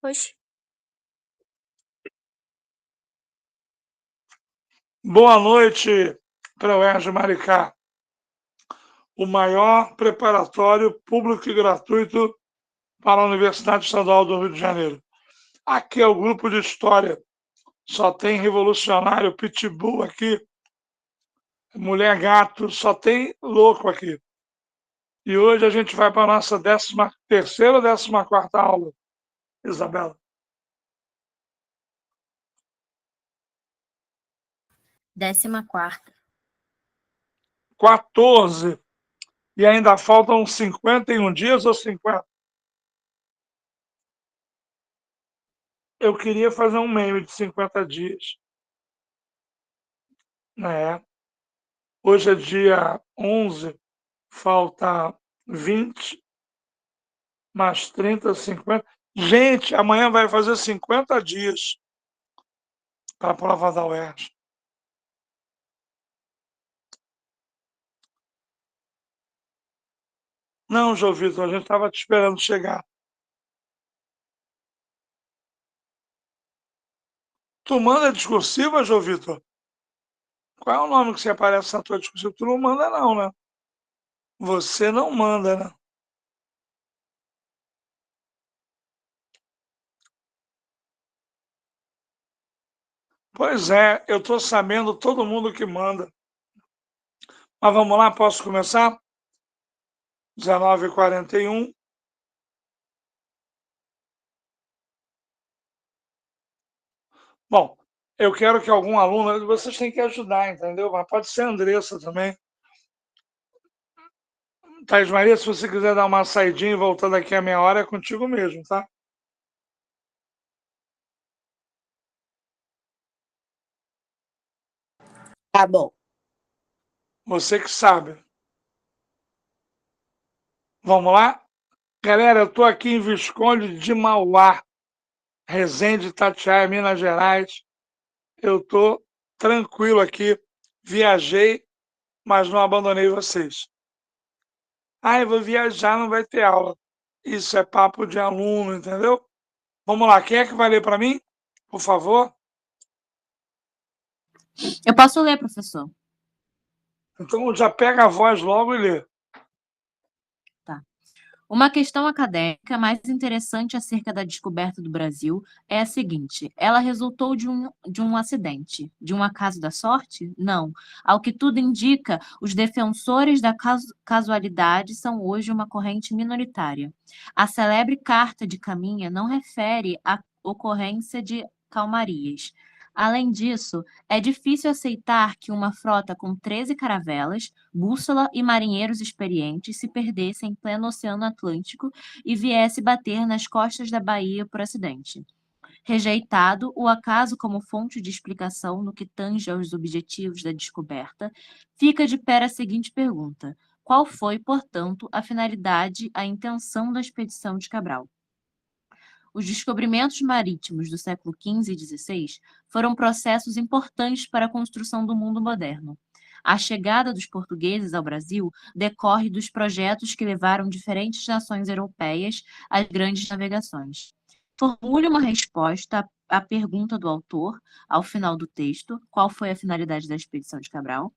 Oxe, Boa noite, Preuerge Maricá, o maior preparatório público e gratuito para a Universidade Estadual do Rio de Janeiro. Aqui é o grupo de história, só tem revolucionário, pitbull aqui, mulher gato, só tem louco aqui. E hoje a gente vai para a nossa 13ª ou 14ª aula, Isabela? 14ª. 14. E ainda faltam 51 dias ou 50? Eu queria fazer um meme de 50 dias, né? Hoje é dia 11, falta 20, mais 30, 50. Gente, amanhã vai fazer 50 dias para a prova da UERJ. Não, João Vitor, a gente estava te esperando chegar. Tu manda discursiva, João Vitor? Qual é o nome que você aparece na tua discursiva? Tu não manda não, né? Você não manda, né? Pois é, eu estou sabendo todo mundo que manda. Mas vamos lá, posso começar? 19h41. Bom, eu quero que algum aluno, vocês têm que ajudar, entendeu? Mas pode ser a Andressa também. Thais Maria, se você quiser dar uma saidinha e voltar daqui a meia hora, é contigo mesmo, tá? Tá bom. Você que sabe. Vamos lá? Galera, eu tô aqui em Visconde de Mauá, Resende, Itatiaia, Minas Gerais. Eu tô tranquilo aqui. Viajei, mas não abandonei vocês. Ah, eu vou viajar, não vai ter aula. Isso é papo de aluno, entendeu? Vamos lá, quem é que vai ler para mim? Por favor. Eu posso ler, professor? Então já pega a voz logo e lê. Tá. Uma questão acadêmica mais interessante acerca da descoberta do Brasil é a seguinte: ela resultou de um acidente, de um acaso da sorte? Não. Ao que tudo indica, os defensores da casualidade são hoje uma corrente minoritária. A celebre Carta de Caminha não refere à ocorrência de calmarias. Além disso, é difícil aceitar que uma frota com 13 caravelas, bússola e marinheiros experientes se perdesse em pleno Oceano Atlântico e viesse bater nas costas da Bahia por acidente. Rejeitado o acaso como fonte de explicação no que tange aos objetivos da descoberta, fica de pé a seguinte pergunta: qual foi, portanto, a finalidade, a intenção da expedição de Cabral? Os descobrimentos marítimos do século XV e XVI foram processos importantes para a construção do mundo moderno. A chegada dos portugueses ao Brasil decorre dos projetos que levaram diferentes nações europeias às grandes navegações. Formule uma resposta à pergunta do autor, ao final do texto, qual foi a finalidade da expedição de Cabral.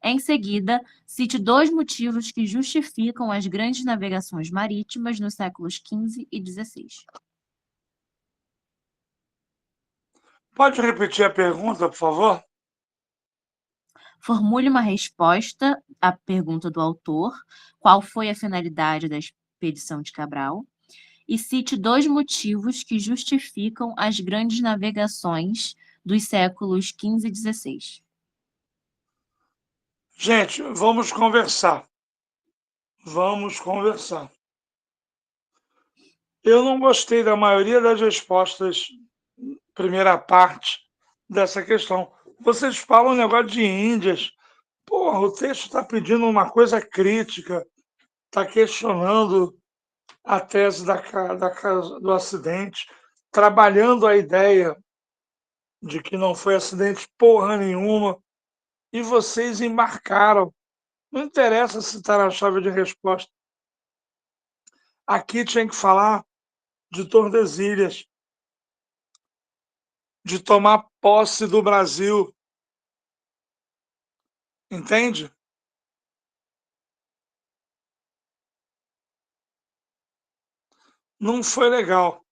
Em seguida, cite dois motivos que justificam as grandes navegações marítimas nos séculos XV e XVI. Pode repetir a pergunta, por favor? Formule uma resposta à pergunta do autor, qual foi a finalidade da expedição de Cabral, e cite dois motivos que justificam as grandes navegações dos séculos XV e XVI. Gente, vamos conversar. Vamos conversar. Eu não gostei da maioria das respostas, primeira parte dessa questão. Vocês falam um negócio de Índias. Porra, o texto está pedindo uma coisa crítica, está questionando a tese do acidente, trabalhando a ideia de que não foi acidente porra nenhuma, e vocês embarcaram. Não interessa citar a chave de resposta. Aqui tinha que falar de Tordesilhas. de tomar posse do Brasil. Entende? Não foi legal.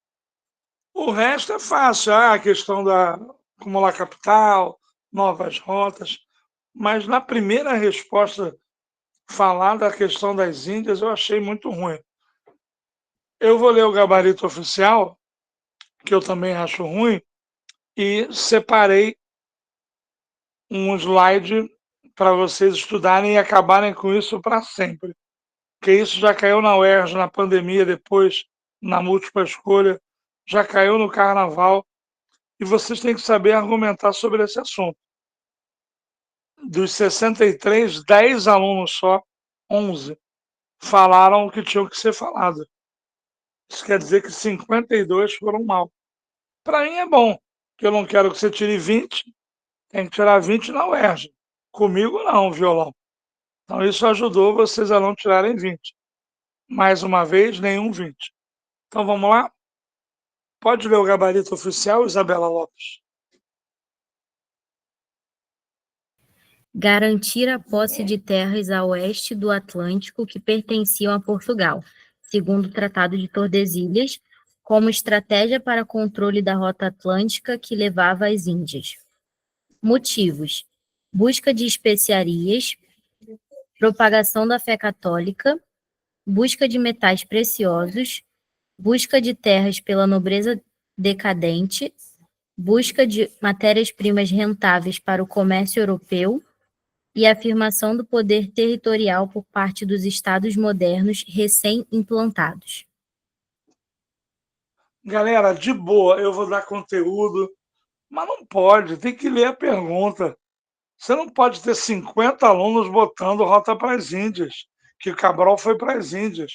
O resto é fácil, a questão da acumular capital, novas rotas, mas na primeira resposta, falar da questão das Índias, eu achei muito ruim. Eu vou ler o gabarito oficial, que eu também acho ruim, e separei um slide para vocês estudarem e acabarem com isso para sempre. Porque isso já caiu na UERJ, na pandemia, depois na múltipla escolha, já caiu no carnaval, e vocês têm que saber argumentar sobre esse assunto. Dos 63, 10 alunos só, 11, falaram o que tinham que ser falado. Isso quer dizer que 52 foram mal. Para mim é bom, porque eu não quero que você tire 20, tem que tirar 20 na UERJ. Comigo não, violão. Então isso ajudou vocês a não tirarem 20. Mais uma vez, nenhum 20. Então vamos lá? Pode ler o gabarito oficial, Isabela Lopes. Garantir a posse de terras a oeste do Atlântico que pertenciam a Portugal, segundo o Tratado de Tordesilhas, como estratégia para controle da rota atlântica que levava às Índias. Motivos: busca de especiarias, propagação da fé católica, busca de metais preciosos, busca de terras pela nobreza decadente, busca de matérias-primas rentáveis para o comércio europeu e afirmação do poder territorial por parte dos estados modernos recém-implantados. Galera, de boa, eu vou dar conteúdo, mas não pode, tem que ler a pergunta. Você não pode ter 50 alunos botando rota para as Índias, que o Cabral foi para as Índias.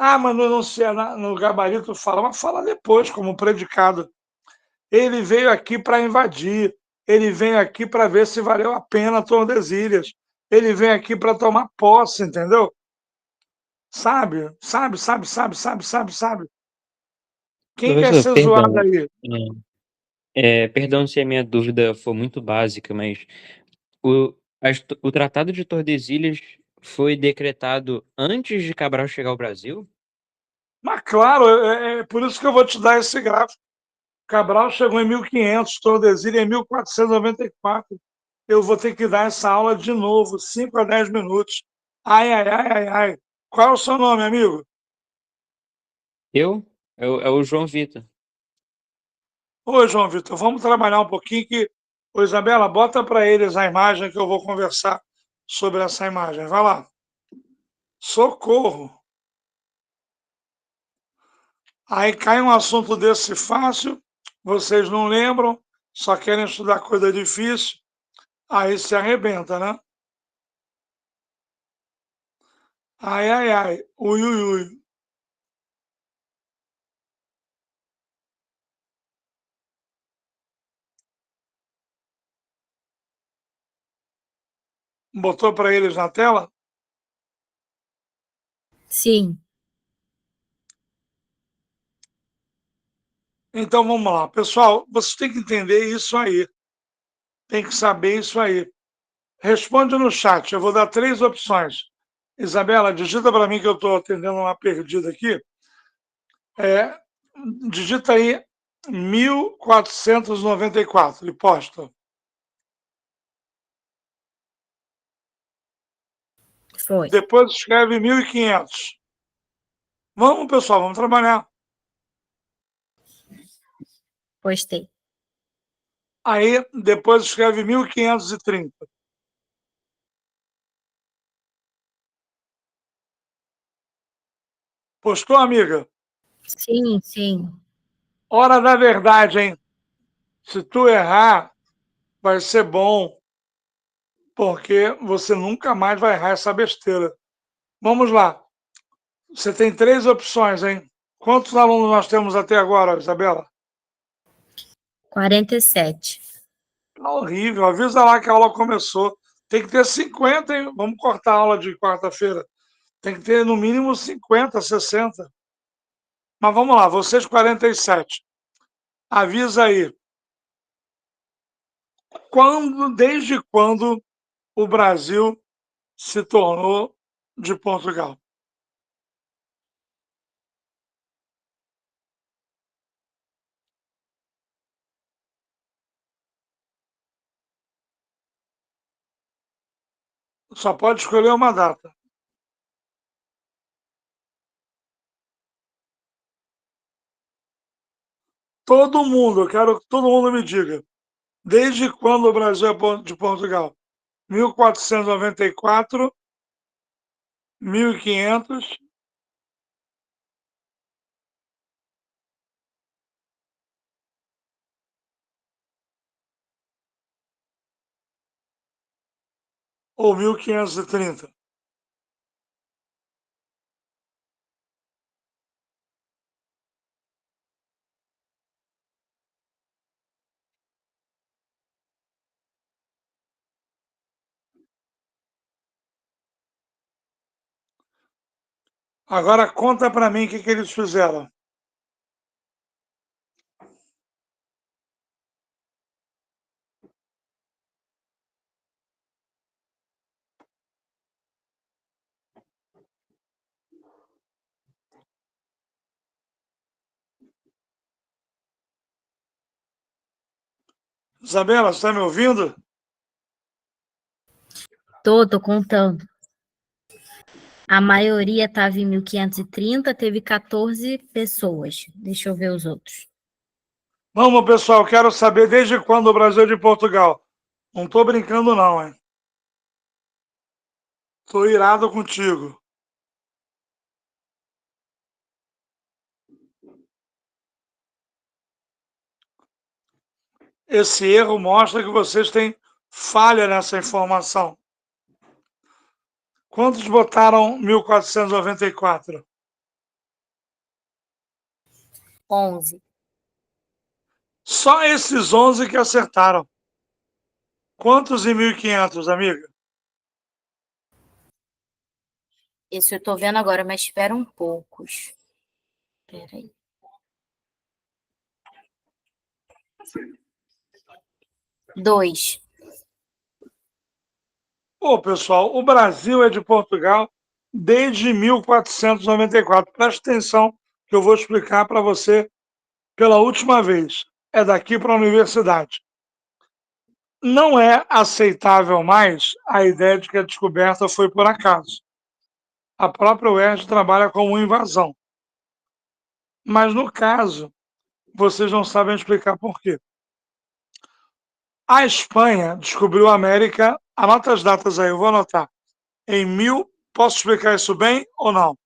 Ah, mas no gabarito fala, mas fala depois, como predicado. Ele veio aqui para invadir, ele veio aqui para ver se valeu a pena Tordesilhas, ele vem aqui para tomar posse, entendeu? Sabe? Quem quer Professor, ser zoado perdão. aí? Perdão se a minha dúvida for muito básica, mas o Tratado de Tordesilhas foi decretado antes de Cabral chegar ao Brasil? Mas claro, é por isso que eu vou te dar esse gráfico. Cabral chegou em 1500, Tordesilhas em 1494. Eu vou ter que dar essa aula de novo, 5 a 10 minutos. Ai, ai, ai, ai, ai. Qual é o seu nome, amigo? Eu? É o João Vitor. Oi, João Vitor, vamos trabalhar um pouquinho que... Ô, Isabela, bota para eles a imagem que eu vou conversar sobre essa imagem. Vai lá. Socorro. Aí cai um assunto desse fácil, vocês não lembram, só querem estudar coisa difícil, aí se arrebenta, né? Ai, ai, ai, ui, ui, ui. Botou para eles na tela? Sim. Então vamos lá. Pessoal, vocês têm que entender isso aí. Tem que saber isso aí. Responde no chat, eu vou dar 3 opções. Isabela, digita para mim que eu estou atendendo uma perdida aqui. Digita aí 1494 e posta. Foi. Depois escreve 1500. Vamos, pessoal, vamos trabalhar. Postei. Aí, depois escreve 1530. Postou, amiga? Sim, sim. Hora da verdade, hein? Se tu errar, vai ser bom, porque você nunca mais vai errar essa besteira. Vamos lá. Você tem 3 opções, hein? Quantos alunos nós temos até agora, Isabela? 47. Tá horrível. Avisa lá que a aula começou. Tem que ter 50, hein? Vamos cortar a aula de quarta-feira. Tem que ter no mínimo 50, 60. Mas vamos lá, vocês 47. Avisa aí. Desde quando o Brasil se tornou de Portugal? Só pode escolher uma data. Todo mundo, eu quero que todo mundo me diga. Desde quando o Brasil é de Portugal? 1494, 1500, ou 1530? Agora conta para mim o que eles fizeram. Isabela, você está me ouvindo? Tô contando. A maioria estava em 1530, teve 14 pessoas. Deixa eu ver os outros. Vamos, pessoal, quero saber desde quando o Brasil é de Portugal. Não estou brincando não, hein? Estou irado contigo. Esse erro mostra que vocês têm falha nessa informação. Quantos votaram 1494? 11. Só esses 11 que acertaram. Quantos em 1500, amiga? Esse eu tô vendo agora, mas esperam poucos. Espera aí. 2. Pô, pessoal, o Brasil é de Portugal desde 1494. Preste atenção que eu vou explicar para você pela última vez. É daqui para a universidade. Não é aceitável mais a ideia de que a descoberta foi por acaso. A própria UERJ trabalha como invasão. Mas, no caso, vocês não sabem explicar por quê. A Espanha descobriu a América, anota as datas aí, eu vou anotar. Em 1000, posso explicar isso bem ou não?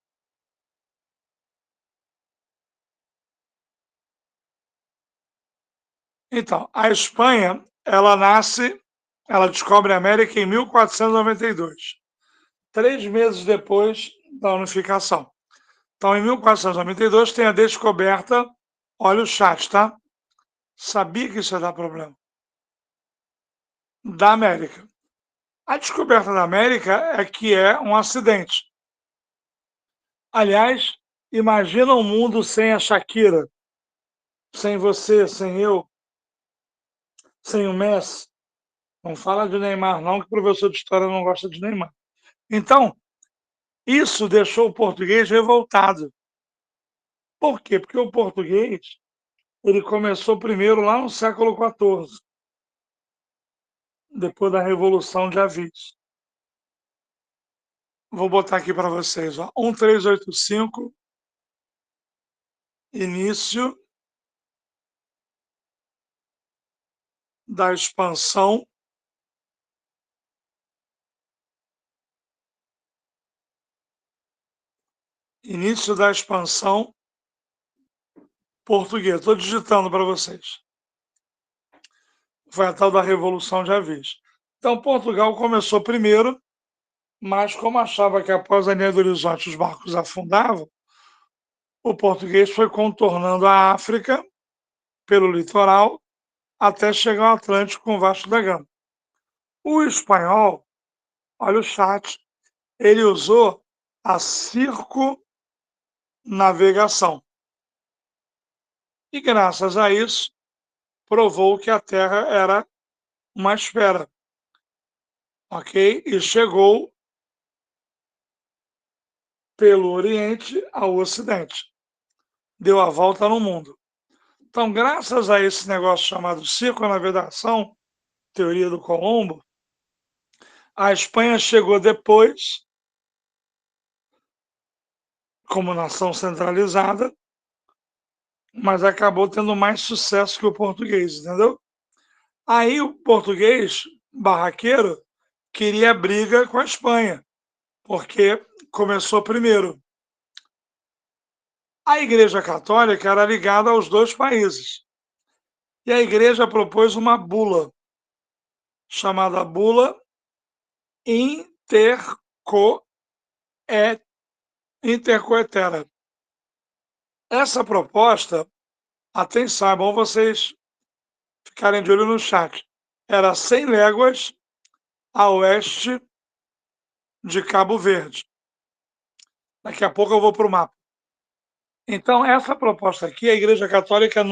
Então, a Espanha, ela descobre a América em 1492, 3 meses depois da unificação. Então, em 1492 tem a descoberta, olha o chat, tá? Sabia que isso ia dar problema. Da América. A descoberta da América é que é um acidente. Aliás, imagina um mundo sem a Shakira, sem você, sem eu, sem o Messi. Não fala de Neymar, não, que o professor de história não gosta de Neymar. Então, isso deixou o português revoltado. Por quê? Porque o português ele começou primeiro lá no século XIV, depois da Revolução de Avis. Vou botar aqui para vocês, ó. 1385, início da expansão portuguesa. Estou digitando para vocês. Foi a tal da Revolução de Avis. Então, Portugal começou primeiro, mas como achava que após a linha do horizonte os barcos afundavam, o português foi contornando a África pelo litoral até chegar ao Atlântico com Vasco da Gama. O espanhol, olha o chat, ele usou a circunnavegação. E graças a isso, provou que a Terra era uma esfera, ok? E chegou pelo Oriente ao Ocidente. Deu a volta no mundo. Então, graças a esse negócio chamado circunnavegação, teoria do Colombo, a Espanha chegou depois, como nação centralizada, mas acabou tendo mais sucesso que o português, entendeu? Aí o português, barraqueiro, queria briga com a Espanha, porque começou primeiro. A Igreja Católica era ligada aos dois países. E a Igreja propôs uma bula, chamada Bula Intercoetera. Essa proposta, atenção, é bom vocês ficarem de olho no chat, era 100 léguas a oeste de Cabo Verde. Daqui a pouco eu vou para o mapa. Então, essa proposta aqui, a Igreja Católica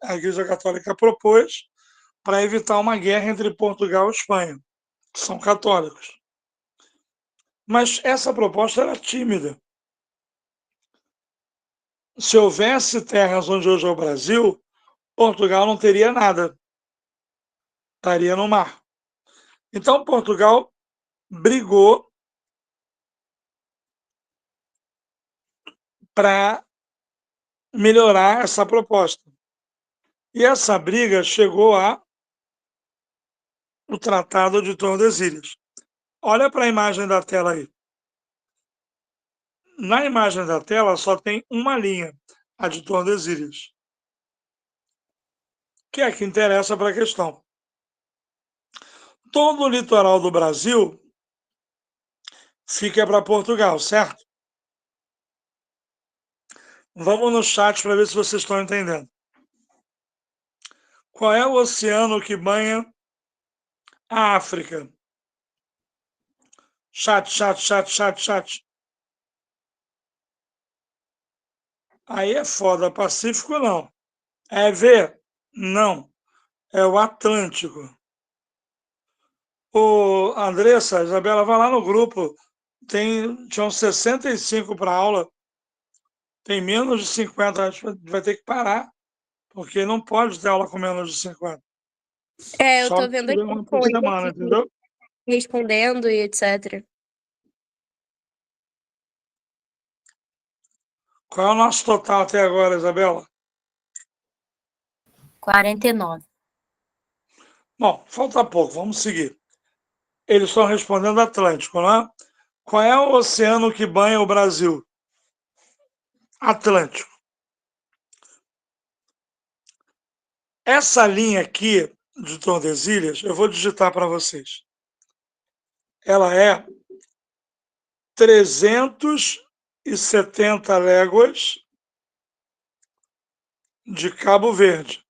a Igreja Católica propôs para evitar uma guerra entre Portugal e Espanha, que são católicos. Mas essa proposta era tímida. Se houvesse terras onde hoje é o Brasil, Portugal não teria nada. Estaria no mar. Então, Portugal brigou para melhorar essa proposta. E essa briga chegou ao Tratado de Tordesilhas. Olha para a imagem da tela aí. Na imagem da tela só tem uma linha, a de Tordesilhas, que é a que interessa para a questão. Todo o litoral do Brasil fica para Portugal, certo? Vamos no chat para ver se vocês estão entendendo. Qual é o oceano que banha a África? Chat. Aí é foda. Pacífico, não. É ver? Não. É o Atlântico. Ô, Andressa, Isabela, vai lá no grupo. Tinham 65 para aula. Tem menos de 50. A gente vai ter que parar. Porque não pode ter aula com menos de 50. Eu Só tô que vendo tiver aqui uma com por ele semana, aqui, entendeu? respondendo e etc. Qual é o nosso total até agora, Isabela? 49. Bom, falta pouco, vamos seguir. Eles estão respondendo Atlântico, né? Qual é o oceano que banha o Brasil? Atlântico. Essa linha aqui de Tordesilhas, eu vou digitar para vocês. Ela é 370 léguas de Cabo Verde.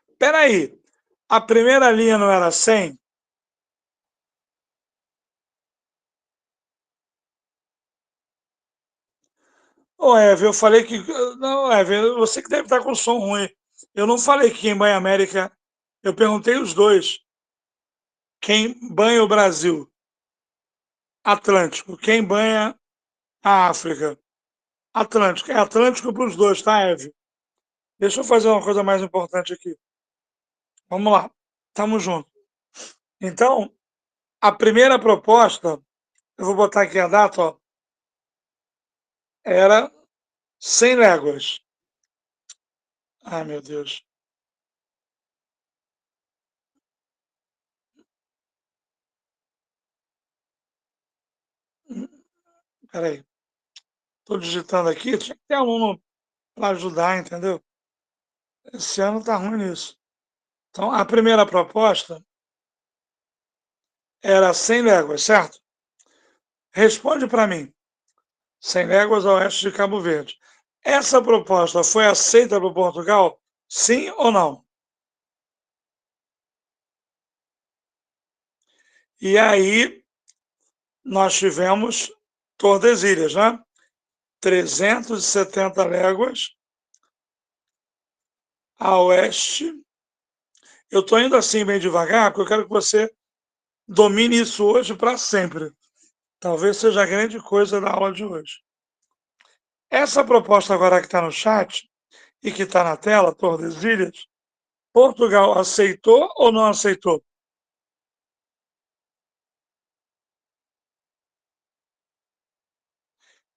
Espera aí, a primeira linha não era 100? Ô, Eve, eu falei que... Não, Eve, você que deve estar com som ruim. Eu não falei que quem banha a América... Eu perguntei os dois. Quem banha o Brasil? Atlântico. Quem banha a África? Atlântico. É Atlântico para os dois, tá, Eve? Deixa eu fazer uma coisa mais importante aqui. Vamos lá. Tamo junto. Então, a primeira proposta, eu vou botar aqui a data, ó, era 100 léguas. Ai, meu Deus. Peraí. Estou digitando aqui. Tinha que ter aluno para ajudar, entendeu? Esse ano está ruim nisso. Então, a primeira proposta era 100 léguas, certo? Responde para mim. 100 léguas a oeste de Cabo Verde. Essa proposta foi aceita por Portugal? Sim ou não? E aí, nós tivemos Tordesilhas, né? 370 léguas a oeste Eu estou indo assim bem devagar, porque eu quero que você domine isso hoje para sempre. Talvez seja a grande coisa da aula de hoje. Essa proposta agora que está no chat e que está na tela, Tordesilhas, Portugal aceitou ou não aceitou?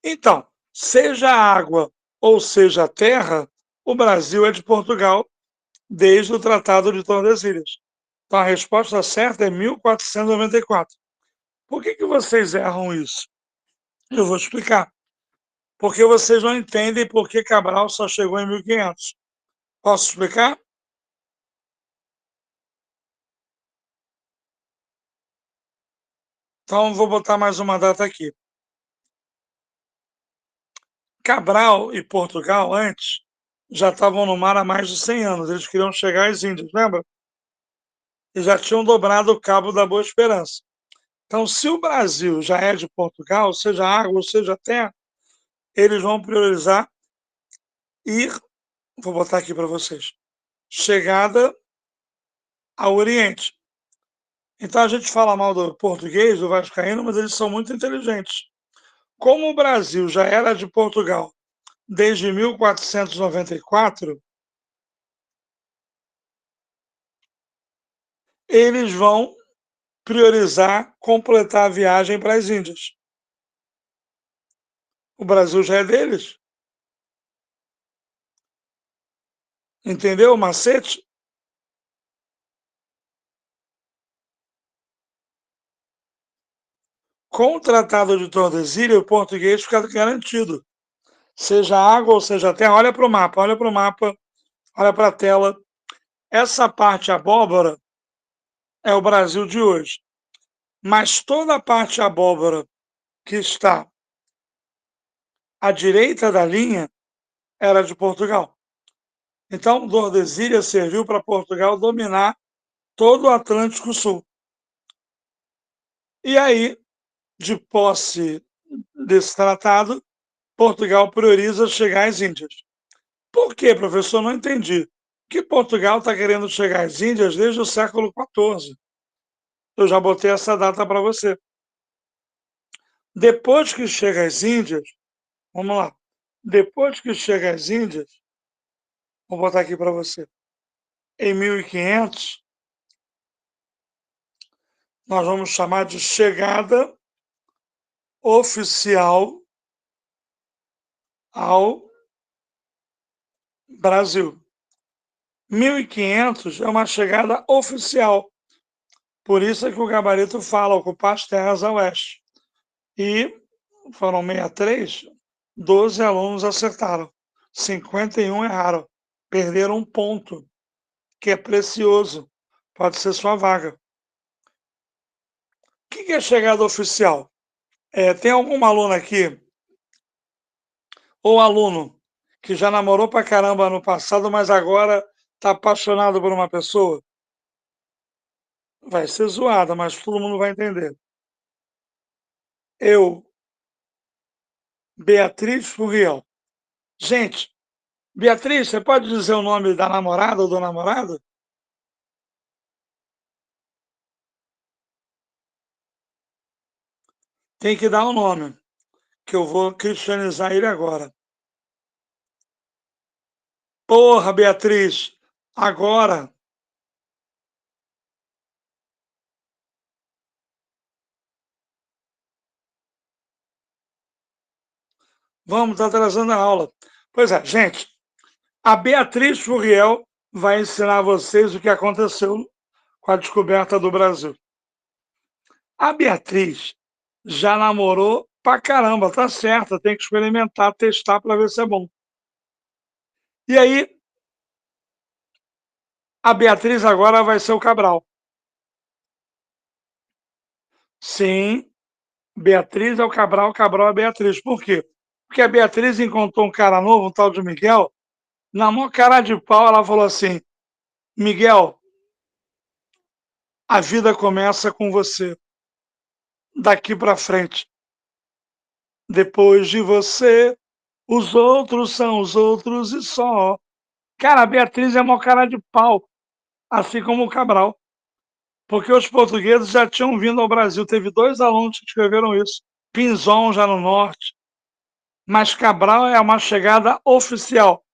Então, seja água ou seja terra, o Brasil é de Portugal desde o Tratado de Tordesilhas. Então, a resposta certa é 1494. Por que vocês erram isso? Eu vou explicar. Porque vocês não entendem por que Cabral só chegou em 1500. Posso explicar? Então, vou botar mais uma data aqui. Cabral e Portugal, antes, já estavam no mar há mais de 100 anos. Eles queriam chegar às Índias, lembra? E já tinham dobrado o Cabo da Boa Esperança. Então, se o Brasil já é de Portugal, seja água ou seja terra, eles vão priorizar ir, vou botar aqui para vocês, chegada ao Oriente. Então, a gente fala mal do português, do vascaíno, mas eles são muito inteligentes. Como o Brasil já era de Portugal desde 1494, eles vão priorizar completar a viagem para as Índias. O Brasil já é deles. Entendeu o macete? Com o Tratado de Tordesilhas, o português fica garantido. Seja água ou seja terra, olha para o mapa, olha para a tela. Essa parte abóbora é o Brasil de hoje. Mas toda a parte abóbora que está à direita da linha era de Portugal. Então, Tordesilhas serviu para Portugal dominar todo o Atlântico Sul. E aí, de posse desse tratado, Portugal prioriza chegar às Índias. Por quê, professor? Não entendi. Que Portugal está querendo chegar às Índias desde o século XIV. Eu já botei essa data para você. Depois que chega às Índias, vamos lá. Depois que chega às Índias, vou botar aqui para você. Em 1500, nós vamos chamar de chegada oficial ao Brasil. 1500 é uma chegada oficial. Por isso é que o gabarito fala ocupar as terras a oeste. E foram 63, 12 alunos acertaram, 51 erraram. Perderam um ponto, que é precioso. Pode ser sua vaga. O que é chegada oficial? Tem alguma aluna aqui, ou aluno, que já namorou pra caramba no passado, mas agora está apaixonado por uma pessoa? Vai ser zoada, mas todo mundo vai entender. Eu, Beatriz Furriel. Gente, Beatriz, você pode dizer o nome da namorada ou do namorado? Tem que dar um nome, que eu vou cristianizar ele agora. Porra, Beatriz, agora. Vamos, tá atrasando a aula. Pois é, gente, a Beatriz Furriel vai ensinar a vocês o que aconteceu com a descoberta do Brasil. A Beatriz já namorou pra caramba, tá certa, tem que experimentar, testar para ver se é bom. E aí, a Beatriz agora vai ser o Cabral. Sim, Beatriz é o Cabral, Cabral é a Beatriz. Por quê? Porque a Beatriz encontrou um cara novo, um tal de Miguel, na maior cara de pau, ela falou assim: Miguel, a vida começa com você, daqui para frente. Depois de você, os outros são os outros e só. Cara, a Beatriz é maior cara de pau. assim como o Cabral, porque os portugueses já tinham vindo ao Brasil. Teve 2 alunos que escreveram isso, Pinzon já no norte, mas Cabral é uma chegada oficial,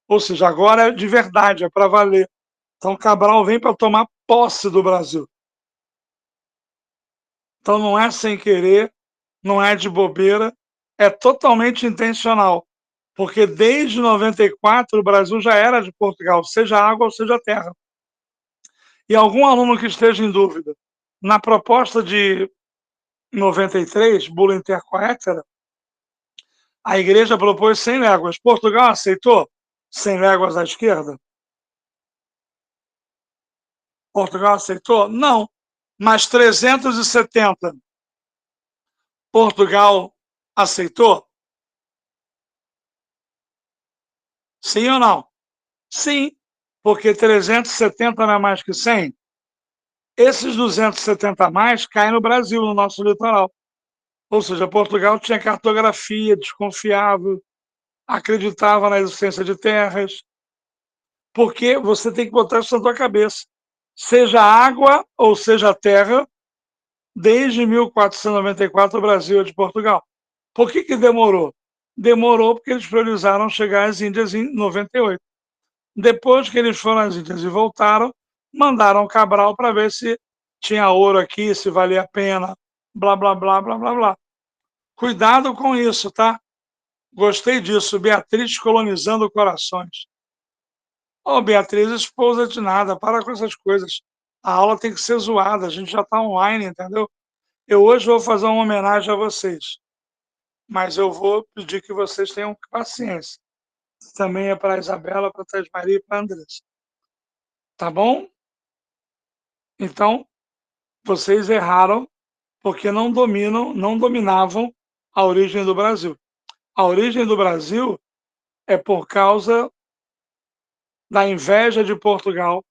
ou seja, agora é de verdade, é para valer. Então Cabral vem para tomar posse do Brasil. Então não é sem querer, não é de bobeira, é totalmente intencional, porque desde 94 o Brasil já era de Portugal, seja água ou seja terra. E algum aluno que esteja em dúvida, na proposta de 93, bula intercoétera, a igreja propôs 100 léguas. Portugal aceitou 100 léguas à esquerda? Portugal aceitou? Não. Mas 370, Portugal aceitou? Sim ou não? Sim, porque 370 não é mais que 100. Esses 270 a mais caem no Brasil, no nosso litoral. Ou seja, Portugal tinha cartografia, desconfiava, acreditava na existência de terras, porque você tem que botar isso na tua cabeça. Seja água ou seja terra, desde 1494 o Brasil é de Portugal. Por que demorou? Demorou porque eles priorizaram chegar às Índias em 98. Depois que eles foram às Índias e voltaram, mandaram Cabral para ver se tinha ouro aqui, se valia a pena, blá, blá, blá, blá, blá, blá. Cuidado com isso, tá? Gostei disso, Beatriz colonizando corações. Ô, Beatriz, esposa de nada, para com essas coisas. A aula tem que ser zoada, a gente já está online, entendeu? Eu hoje vou fazer uma homenagem a vocês, mas eu vou pedir que vocês tenham paciência. Também é para a Isabela, para a Thais Maria e para a Andressa. Tá bom? Então, vocês erraram porque não dominavam a origem do Brasil. A origem do Brasil é por causa da inveja de Portugal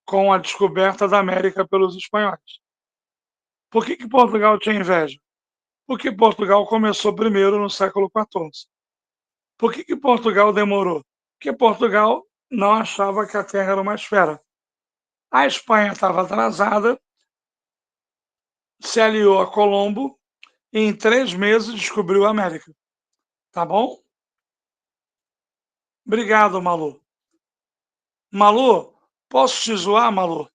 com a descoberta da América pelos espanhóis. Por que Portugal tinha inveja? Porque Portugal começou primeiro no século XIV. Por que Portugal demorou? Porque Portugal não achava que a Terra era uma esfera. A Espanha estava atrasada, se aliou a Colombo e em 3 meses descobriu a América. Tá bom? Obrigado, Malu. Malu, posso te zoar, Malu?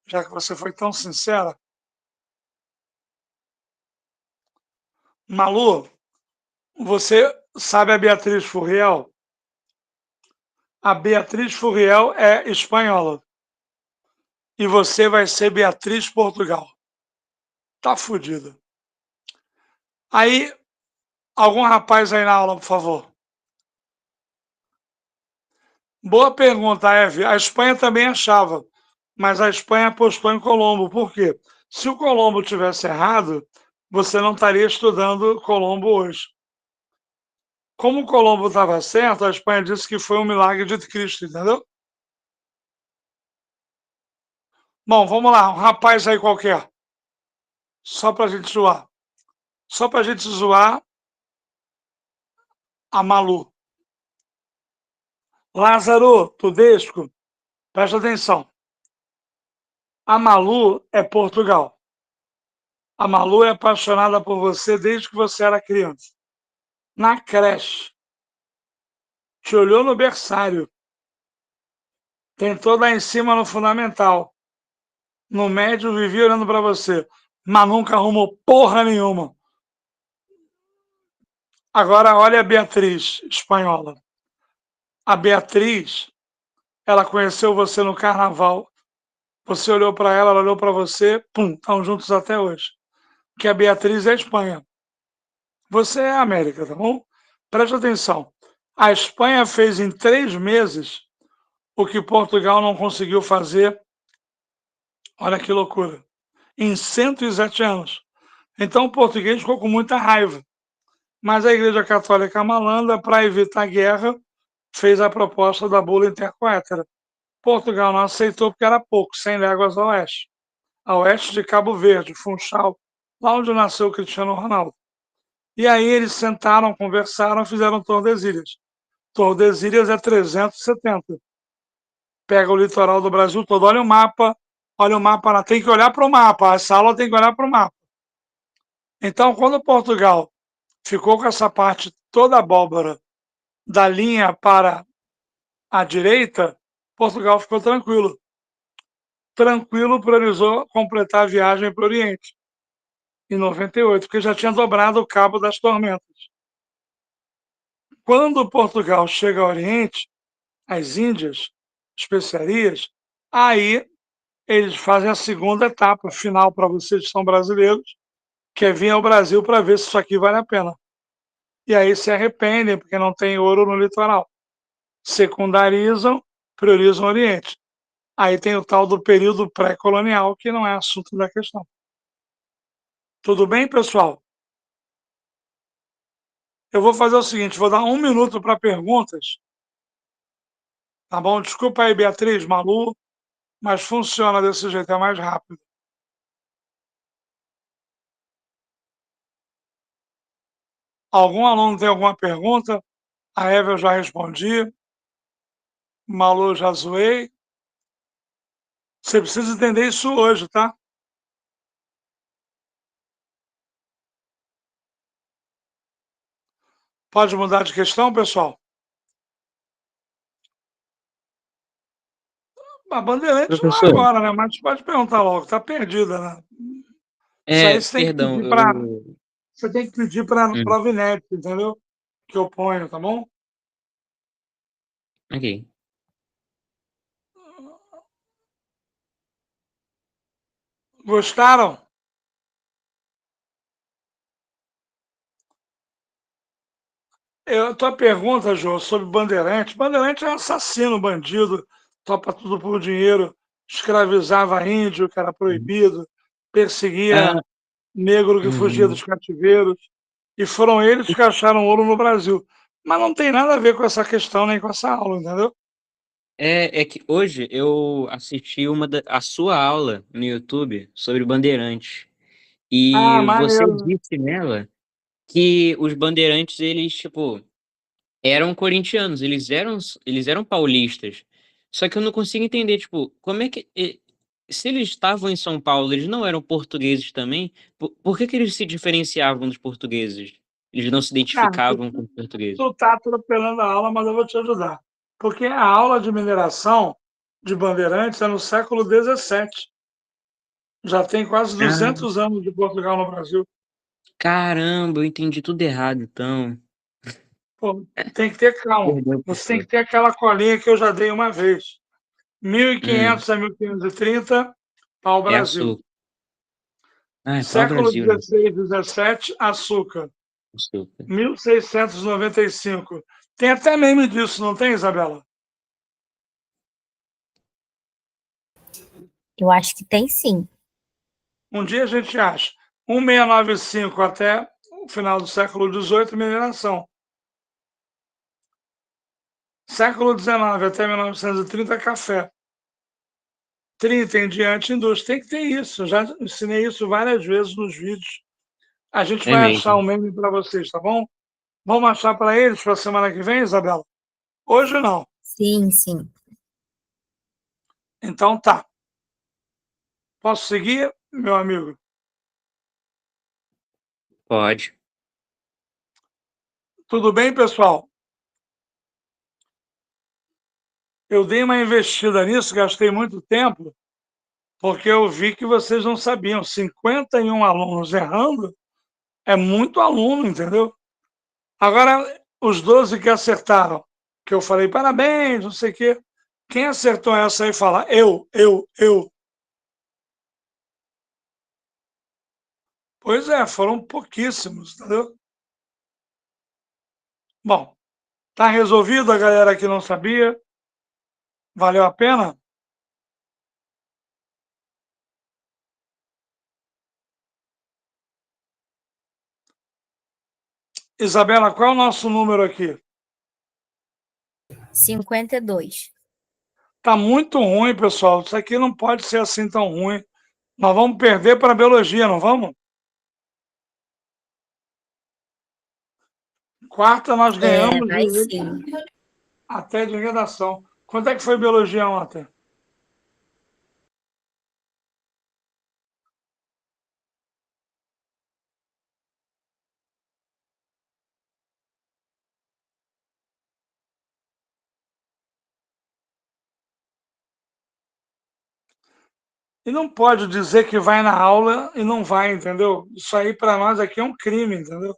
Já que você foi tão sincera. Malu, você sabe a Beatriz Furriel? A Beatriz Furriel é espanhola. E você vai ser Beatriz Portugal. Tá fudido. Aí, algum rapaz aí na aula, por favor. Boa pergunta, Eve. A Espanha também achava, mas a Espanha apostou em Colombo. Por quê? Se o Colombo tivesse errado, você não estaria estudando Colombo hoje. Como o Colombo estava certo, a Espanha disse que foi um milagre de Cristo, entendeu? Bom, vamos lá, um rapaz aí qualquer. Só pra gente zoar. Só pra gente zoar a Malu. Lázaro Tudesco, presta atenção. A Malu é Portugal. A Malu é apaixonada por você desde que você era criança. Na creche. Te olhou no berçário. Tentou dar em cima no fundamental. No médio, vivia olhando para você. Mas nunca arrumou porra nenhuma. Agora, olha a Beatriz, espanhola. A Beatriz, ela conheceu você no carnaval. Você olhou para ela olhou para você. Pum, estão juntos até hoje. Que a Beatriz é a Espanha. Você é a América, tá bom? Preste atenção. A Espanha fez em 3 meses o que Portugal não conseguiu fazer. Olha que loucura. Em 107 anos. Então o português ficou com muita raiva. Mas a Igreja Católica malandra, para evitar guerra, fez a proposta da bula intercoétera. Portugal não aceitou porque era pouco, 100 léguas a oeste de Cabo Verde, Funchal, lá onde nasceu o Cristiano Ronaldo. E aí eles sentaram, conversaram, fizeram Tordesilhas. Tordesilhas é 370. Pega o litoral do Brasil todo. Olha o mapa lá. Tem que olhar para o mapa. Essa aula tem que olhar para o mapa. Então, quando Portugal ficou com essa parte toda abóbora da linha para a direita, Portugal ficou tranquilo. Tranquilo, priorizou completar a viagem para o Oriente, em 98, porque já tinha dobrado o Cabo das Tormentas. Quando Portugal chega ao Oriente, as Índias, especiarias, aí eles fazem a segunda etapa, final para vocês que são brasileiros, que é vir ao Brasil para ver se isso aqui vale a pena. E aí se arrependem, porque não tem ouro no litoral. Secundarizam, priorizam o Oriente. Aí tem o tal do período pré-colonial, que não é assunto da questão. Tudo bem, pessoal? Eu vou fazer o seguinte, vou dar 1 minuto para perguntas. Tá bom? Desculpa aí, Beatriz, Malu, mas funciona desse jeito, é mais rápido. Algum aluno tem alguma pergunta? A Eva eu já respondi. Malu, eu já zoei. Você precisa entender isso hoje, tá? Pode mudar de questão, pessoal? A Bandeirantes não é Professor, agora, né? Mas pode perguntar logo, tá perdida, né? Isso aí perdão, eu... você tem que pedir para Hum, a Vinete, entendeu? Que eu ponho, tá bom? ok. Gostaram? Tua pergunta, Jô, sobre Bandeirante. Bandeirante é assassino, bandido, topa tudo por dinheiro, escravizava índio, que era proibido, perseguia Ah, negro que fugia dos uhum. cativeiros, e foram eles que acharam ouro no Brasil. Mas não tem nada a ver com essa questão nem com essa aula, entendeu? É que hoje eu assisti a sua aula no YouTube sobre Bandeirantes. Ah, E você maneiro. disse nela que os bandeirantes, eles, tipo, eram corintianos, eles eram paulistas. Só que eu não consigo entender, tipo, como é que. Se eles estavam em São Paulo, eles não eram portugueses também? Por que que eles se diferenciavam dos portugueses? Eles não se Ah, identificavam com os portugueses? tu tá atropelando a aula, mas eu vou te ajudar. Porque a aula de mineração de Bandeirantes é no século XVII. Já tem quase Ah, 200 anos de Portugal no Brasil. caramba, eu entendi tudo errado, então. Pô, tem que ter calma. Perdão, Você tem que professor. ter aquela colinha que eu já dei uma vez. Hum, 1500 a 1530, é pau-brasil. açúcar. Ah, é Século pau-brasil, né? XVI, XVII, açúcar. Açúcar. 1695. Tem até meme disso, não tem, Isabela? Eu acho que tem sim. Um dia a gente acha. 1695 até o final do século XVIII, mineração. Século XIX até 1930, café. 30 em diante, indústria. Tem que ter isso. Eu já ensinei isso várias vezes nos vídeos. A gente É vai achar mesmo. um meme para vocês, tá bom? Vamos achar para eles para a semana que vem, Isabela? Hoje não. Sim, sim. Então tá. Posso seguir, meu amigo? Pode. Tudo bem, pessoal? Eu dei uma investida nisso, gastei muito tempo, porque eu vi que vocês não sabiam. 51 alunos errando é muito aluno, entendeu? Agora, os 12 que acertaram, que eu falei, parabéns, não sei o quê. Quem acertou essa aí fala, eu. Pois é, foram pouquíssimos, entendeu? Bom, tá resolvido a galera que não sabia? Valeu a pena? Isabela, qual é o nosso número aqui? 52. Tá muito ruim, pessoal. Isso aqui não pode ser assim tão ruim. Nós vamos perder para a biologia, não vamos? Quarta nós É, ganhamos vai sim. Até de redação. Quanto é que foi biologia ontem? E não pode dizer que vai na aula e não vai, entendeu? Isso aí para nós aqui é um crime, entendeu?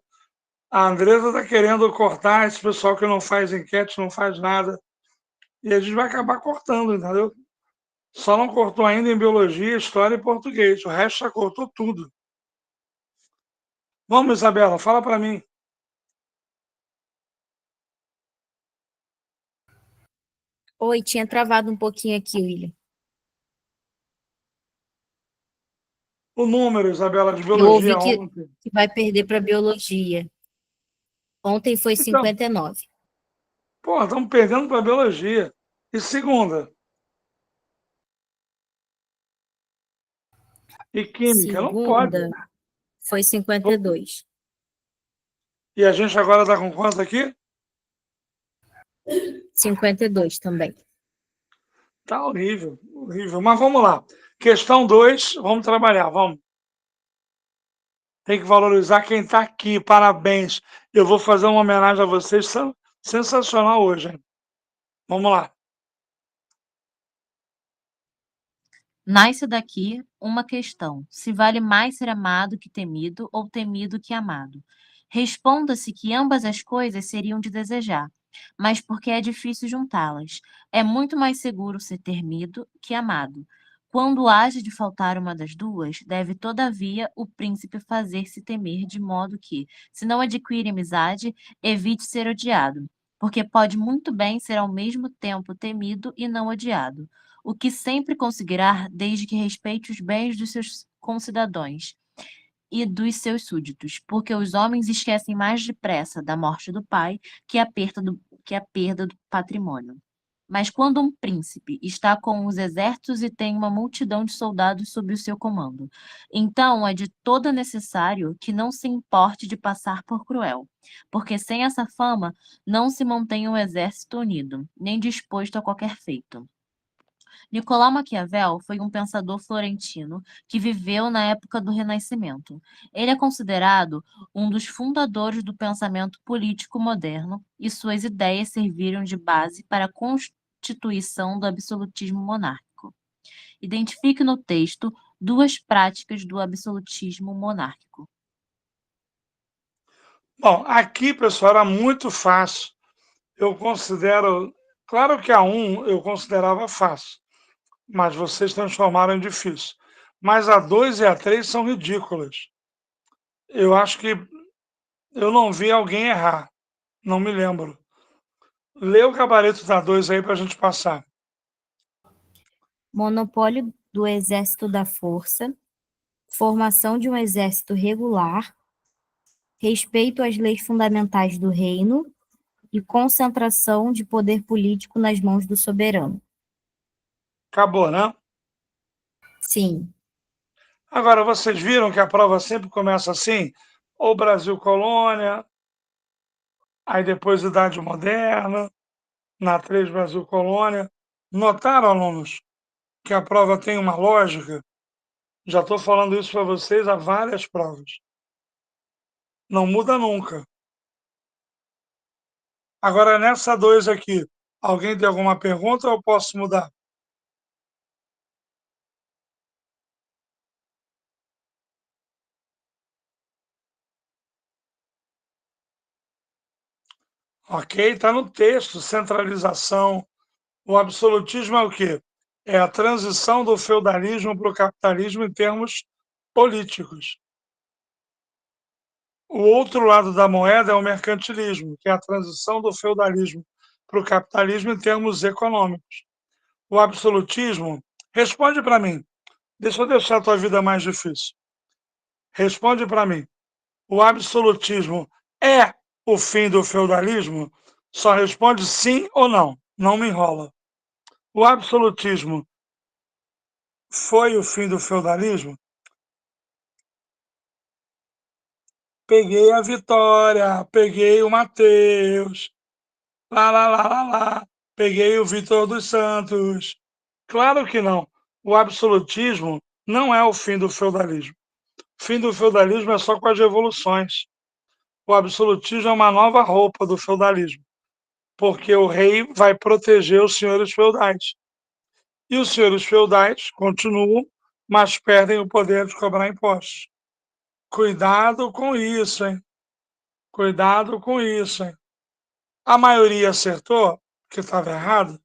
A Andresa está querendo cortar esse pessoal que não faz enquete, não faz nada. E a gente vai acabar cortando, entendeu? Só não cortou ainda em biologia, história e português. O resto já cortou tudo. Vamos, Isabela, fala para mim. Oi, tinha travado um pouquinho aqui, William. O número, Isabela, de Eu ouvi biologia que ontem. vai perder para biologia. Ontem foi Então, 59. pô, estamos perdendo para biologia. E segunda? E química? Não pode. Segunda foi 52. E a gente agora está com quanto aqui? 52 também. Tá horrível, horrível. Mas vamos lá. Questão 2, vamos trabalhar, vamos. Tem que valorizar quem está aqui. Parabéns. Eu vou fazer uma homenagem a vocês sensacional hoje, hein? Vamos lá. Nasce daqui uma questão: se vale mais ser amado que temido ou temido que amado? Responda-se que ambas as coisas seriam de desejar, mas porque é difícil juntá-las. É muito mais seguro ser temido que amado. Quando haja de faltar uma das duas, deve, todavia, o príncipe fazer-se temer, de modo que, se não adquire amizade, evite ser odiado, porque pode muito bem ser ao mesmo tempo temido e não odiado, o que sempre conseguirá, desde que respeite os bens dos seus concidadãos e dos seus súditos, porque os homens esquecem mais depressa da morte do pai que a perda do patrimônio. Mas quando um príncipe está com os exércitos e tem uma multidão de soldados sob o seu comando, então é de todo necessário que não se importe de passar por cruel, porque sem essa fama não se mantém um exército unido, nem disposto a qualquer feito. Nicolau Maquiavel foi um pensador florentino que viveu na época do Renascimento. Ele é considerado um dos fundadores do pensamento político moderno e suas ideias serviram de base para a constituição do absolutismo monárquico. Identifique no texto duas práticas do absolutismo monárquico. Bom, aqui, pessoal, era muito fácil. Eu considero. Claro que a 1 eu considerava fácil, mas vocês transformaram em difícil. Mas a 2 e a 3 são ridículas. Eu acho que eu não vi alguém errar. Não me lembro. Lê o gabarito da 2 aí para a gente passar. Monopólio do exército da força, formação de um exército regular, respeito às leis fundamentais do reino e concentração de poder político nas mãos do soberano. Acabou, né? Sim, Agora, vocês viram que a prova sempre começa assim? Ou Brasil colônia, aí depois Idade Moderna, na 3 Brasil colônia. Notaram, alunos, que a prova tem uma lógica? Já estou falando isso para vocês há várias provas. Não muda nunca. Agora, nessa 2 aqui, alguém tem alguma pergunta ou eu posso mudar? Ok, está no texto, centralização. O absolutismo é o quê? É a transição do feudalismo para o capitalismo em termos políticos. O outro lado da moeda é o mercantilismo, que é a transição do feudalismo para o capitalismo em termos econômicos. O absolutismo, responde para mim, deixa eu deixar a tua vida mais difícil. Responde para mim, o absolutismo é o fim do feudalismo? Só responde sim ou não, não me enrola. O absolutismo foi o fim do feudalismo? Peguei a Vitória, peguei o Matheus. Lá. Peguei o Vitor dos Santos. Claro que não. O absolutismo não é o fim do feudalismo. O fim do feudalismo é só com as revoluções. O absolutismo é uma nova roupa do feudalismo, porque o rei vai proteger os senhores feudais. E os senhores feudais continuam, mas perdem o poder de cobrar impostos. Cuidado com isso, hein? Cuidado com isso, hein? A maioria acertou, que estava errado,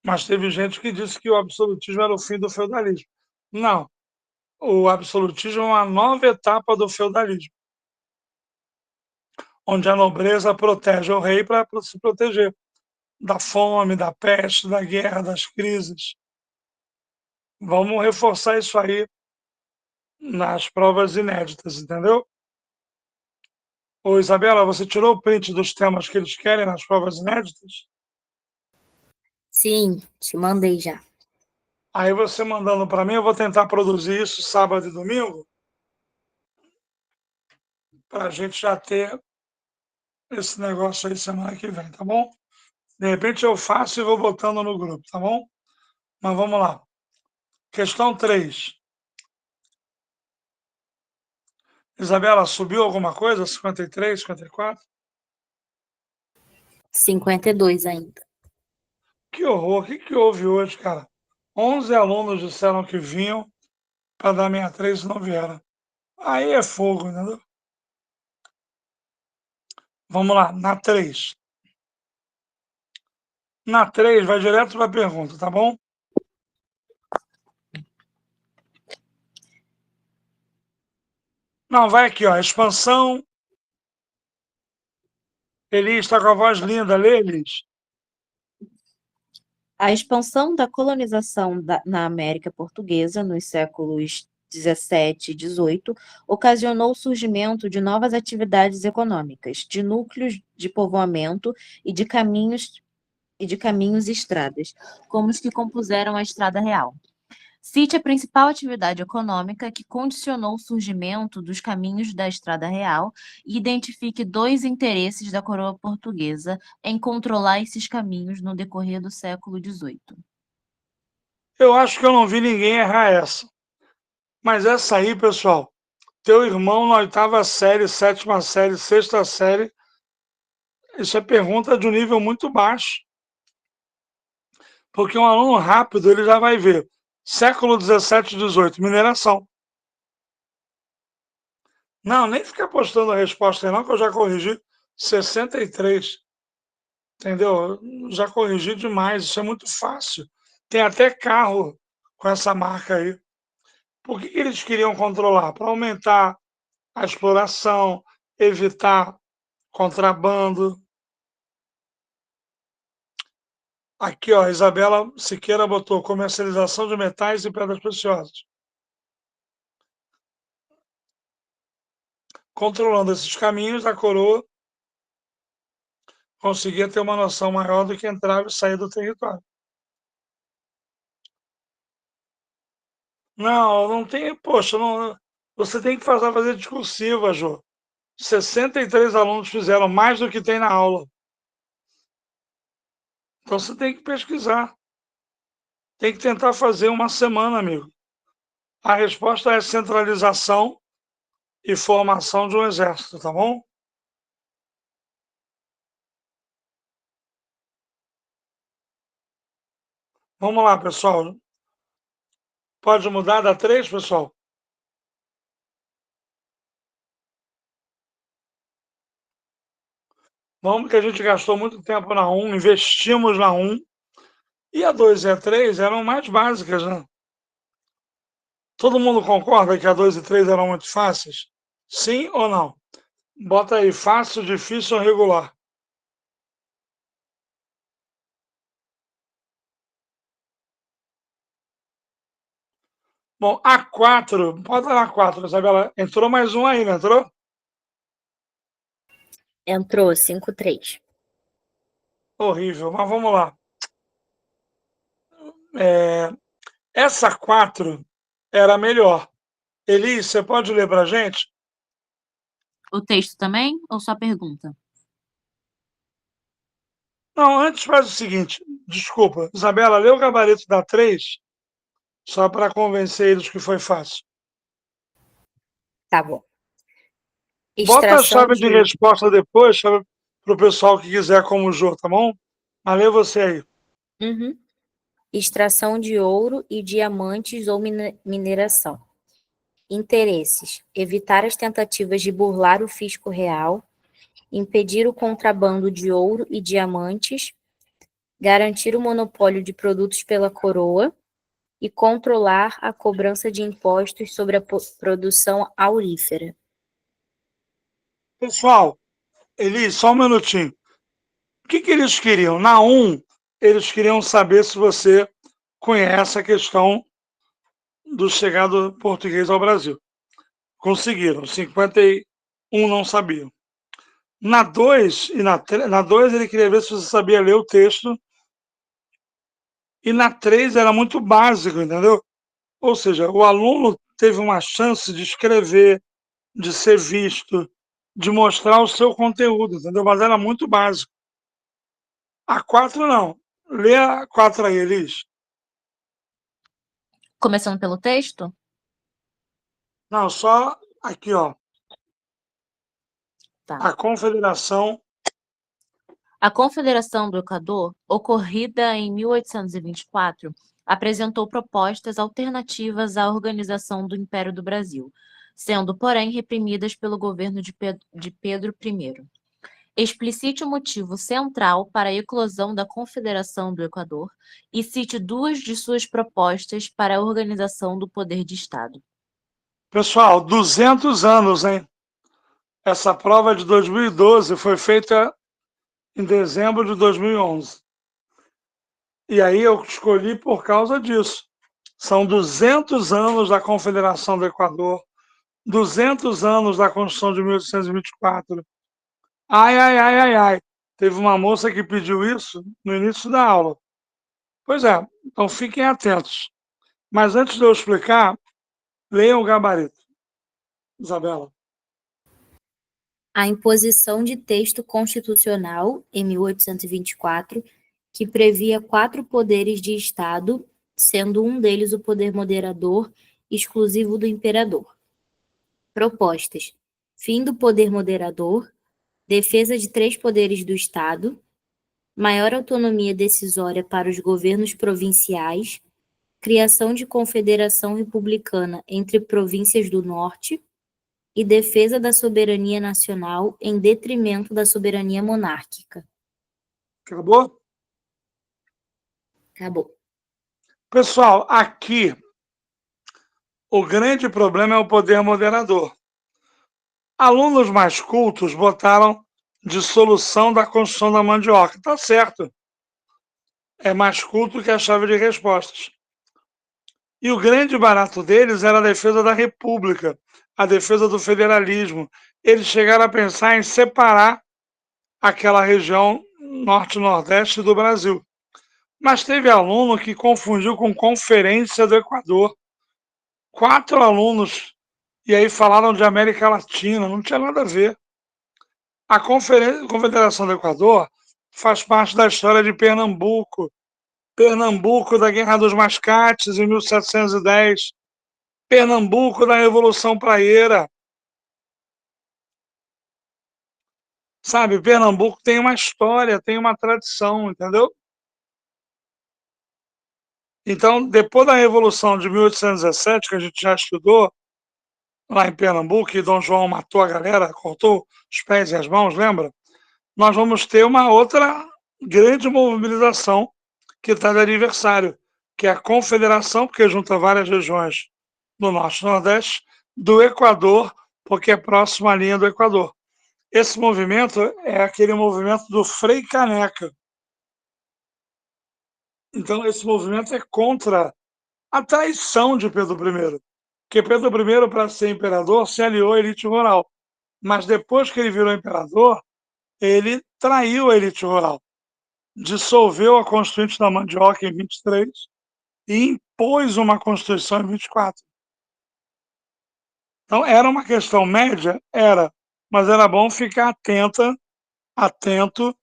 mas teve gente que disse que o absolutismo era o fim do feudalismo. Não. O absolutismo é uma nova etapa do feudalismo, onde a nobreza protege o rei para se proteger da fome, da peste, da guerra, das crises. Vamos reforçar isso aí nas provas inéditas, entendeu? Ô, Isabela, você tirou o print dos temas que eles querem nas provas inéditas? Sim, te mandei já. Aí você mandando para mim, eu vou tentar produzir isso sábado e domingo, para a gente já ter esse negócio aí semana que vem, tá bom? De repente eu faço e vou botando no grupo, tá bom? Mas vamos lá. Questão 3. Isabela, subiu alguma coisa? 53, 54? 52 ainda. Que horror, o que houve hoje, cara? 11 alunos disseram que vinham para dar 63 e não vieram. Aí é fogo, entendeu? Vamos lá, na 3. Na 3, vai direto para a pergunta, tá bom? Não, vai aqui, ó. Expansão. Elis está com a voz linda, lê, Elis. A expansão da colonização na América Portuguesa nos séculos 17 e 18 ocasionou o surgimento de novas atividades econômicas, de núcleos de povoamento e de caminhos e estradas, como os que compuseram a Estrada Real. Cite a principal atividade econômica que condicionou o surgimento dos caminhos da Estrada Real e identifique 2 interesses da coroa portuguesa em controlar esses caminhos no decorrer do século XVIII. Eu acho que eu não vi ninguém errar essa. Mas essa aí, pessoal, teu irmão na 8ª série, 7ª série, 6ª série, isso é pergunta de um nível muito baixo. Porque um aluno rápido, ele já vai ver. Século 17 e 18, mineração. Não, nem fica postando a resposta aí não, que eu já corrigi 63. Entendeu? Já corrigi demais, isso é muito fácil. Tem até carro com essa marca aí. Por que eles queriam controlar? Para aumentar a exploração, evitar contrabando. Aqui, ó, Isabela Siqueira botou comercialização de metais e pedras preciosas. Controlando esses caminhos, a coroa conseguia ter uma noção maior do que entrava e saía do território. Não tem, poxa, não, você tem que fazer discursiva, Jô. 63 alunos fizeram mais do que tem na aula. Então você tem que pesquisar. Tem que tentar fazer uma semana, amigo. A resposta é centralização e formação de um exército, tá bom? Vamos lá, pessoal. Pode mudar da 3, pessoal? Vamos, que a gente gastou muito tempo na 1, investimos na 1. E a 2 e a 3 eram mais básicas, né? Todo mundo concorda que a 2 e 3 eram muito fáceis? Sim ou não? Bota aí, fácil, difícil ou regular? Bom, a 4, bota na 4, Isabela. Entrou mais um aí, não entrou? Entrou 53. Horrível, mas vamos lá. Essa 4 era melhor. Elis, você pode ler para a gente? O texto também ou só pergunta? Não, antes faz o seguinte, desculpa, Isabela, lê o gabarito da 3, só para convencer eles que foi fácil. Tá bom. Bota a Extração chave de de resposta depois, para o pessoal que quiser como o Jô, tá bom? Mas lê você aí. Uhum. Extração de ouro e diamantes ou mineração. Interesses: evitar as tentativas de burlar o fisco real, impedir o contrabando de ouro e diamantes, garantir o monopólio de produtos pela coroa e controlar a cobrança de impostos sobre a produção aurífera. Pessoal, Eli, só um minutinho. O que eles queriam? Na 1, eles queriam saber se você conhece a questão do chegado português ao Brasil. Conseguiram, 51 não sabiam. Na 2 na 2 ele queria ver se você sabia ler o texto. E na 3 era muito básico, entendeu? Ou seja, o aluno teve uma chance de escrever, de ser visto, de mostrar o seu conteúdo, entendeu? Mas era muito básico. A 4 não. Lê a 4 aí, Elis. Começando pelo texto? Não, só aqui, ó. Tá. A Confederação. A Confederação do Equador, ocorrida em 1824, apresentou propostas alternativas à organização do Império do Brasil, sendo, porém, reprimidas pelo governo de Pedro I. Explicite o motivo central para a eclosão da Confederação do Equador e cite duas de suas propostas para a organização do poder de Estado. Pessoal, 200 anos, hein? Essa prova de 2012 foi feita em dezembro de 2011. E aí eu escolhi por causa disso. São 200 anos da Confederação do Equador, 200 anos da Constituição de 1824. Ai, ai, ai, ai, ai. Teve uma moça que pediu isso no início da aula. Pois é, então fiquem atentos. Mas antes de eu explicar, leiam o gabarito. Isabela. A imposição de texto constitucional, em 1824, que previa 4 poderes de Estado, sendo um deles o poder moderador, exclusivo do imperador. Propostas: fim do poder moderador, defesa de 3 poderes do Estado, maior autonomia decisória para os governos provinciais, criação de confederação republicana entre províncias do Norte e defesa da soberania nacional em detrimento da soberania monárquica. Acabou? Acabou. Pessoal, aqui o grande problema é o poder moderador. Alunos mais cultos botaram dissolução da Constituição da Mandioca. Tá certo. É mais culto que a chave de respostas. E o grande barato deles era a defesa da República, a defesa do federalismo. Eles chegaram a pensar em separar aquela região norte-nordeste do Brasil. Mas teve aluno que confundiu com Conferência do Equador. 4 alunos, e aí falaram de América Latina, não tinha nada a ver. A Confederação do Equador faz parte da história de Pernambuco. Pernambuco da Guerra dos Mascates, em 1710. Pernambuco da Revolução Praieira. Sabe, Pernambuco tem uma história, tem uma tradição, entendeu? Então, depois da Revolução de 1817, que a gente já estudou, lá em Pernambuco, que Dom João matou a galera, cortou os pés e as mãos, lembra? Nós vamos ter uma outra grande mobilização que está de aniversário, que é a Confederação, porque junta várias regiões do Norte e Nordeste, do Equador, porque é próximo à linha do Equador. Esse movimento é aquele movimento do Frei Caneca. Então, esse movimento é contra a traição de Pedro I. Porque Pedro I, para ser imperador, se aliou à elite rural. Mas depois que ele virou imperador, ele traiu a elite rural. Dissolveu a Constituinte da Mandioca em 23 e impôs uma Constituição em 24. Então, era uma questão média? Era. Mas era bom ficar atento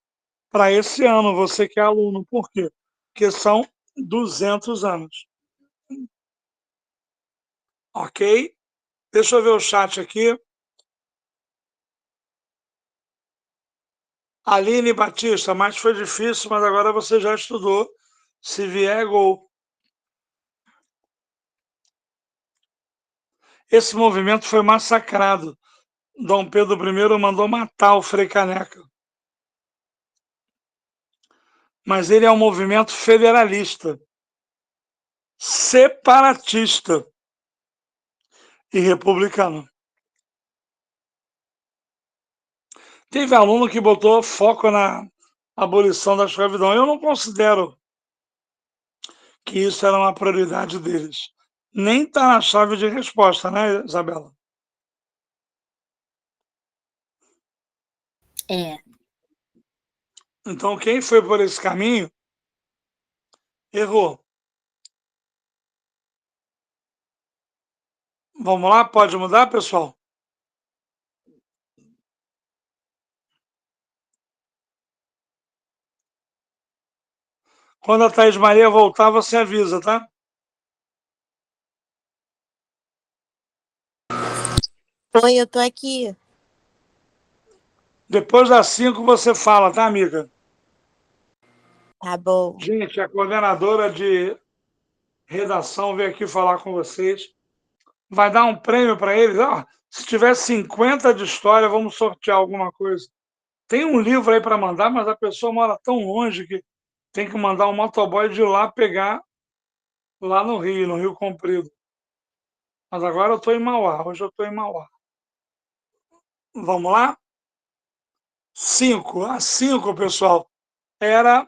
para esse ano, você que é aluno. Por quê? Porque são 200 anos. Ok? Deixa eu ver o chat aqui. Aline Batista, mas foi difícil, mas agora você já estudou. Se vier, gol. Esse movimento foi massacrado. Dom Pedro I mandou matar o Frei Caneca. Mas ele é um movimento federalista, separatista e republicano. Teve aluno que botou foco na abolição da escravidão. Eu não considero que isso era uma prioridade deles. Nem está na chave de resposta, né, Isabela? É. Então, quem foi por esse caminho, errou. Vamos lá? Pode mudar, pessoal? Quando a Thaís Maria voltar, você avisa, tá? Oi, eu tô aqui. Depois das 5 você fala, tá, amiga? Tá bom. Gente, a coordenadora de redação veio aqui falar com vocês. Vai dar um prêmio para eles. Se tiver 50 de história, vamos sortear alguma coisa. Tem um livro aí para mandar, mas a pessoa mora tão longe que tem que mandar um motoboy de lá pegar lá no Rio Comprido. Mas agora eu estou em Mauá. Hoje eu estou em Mauá. Vamos lá? 5. A 5, pessoal, era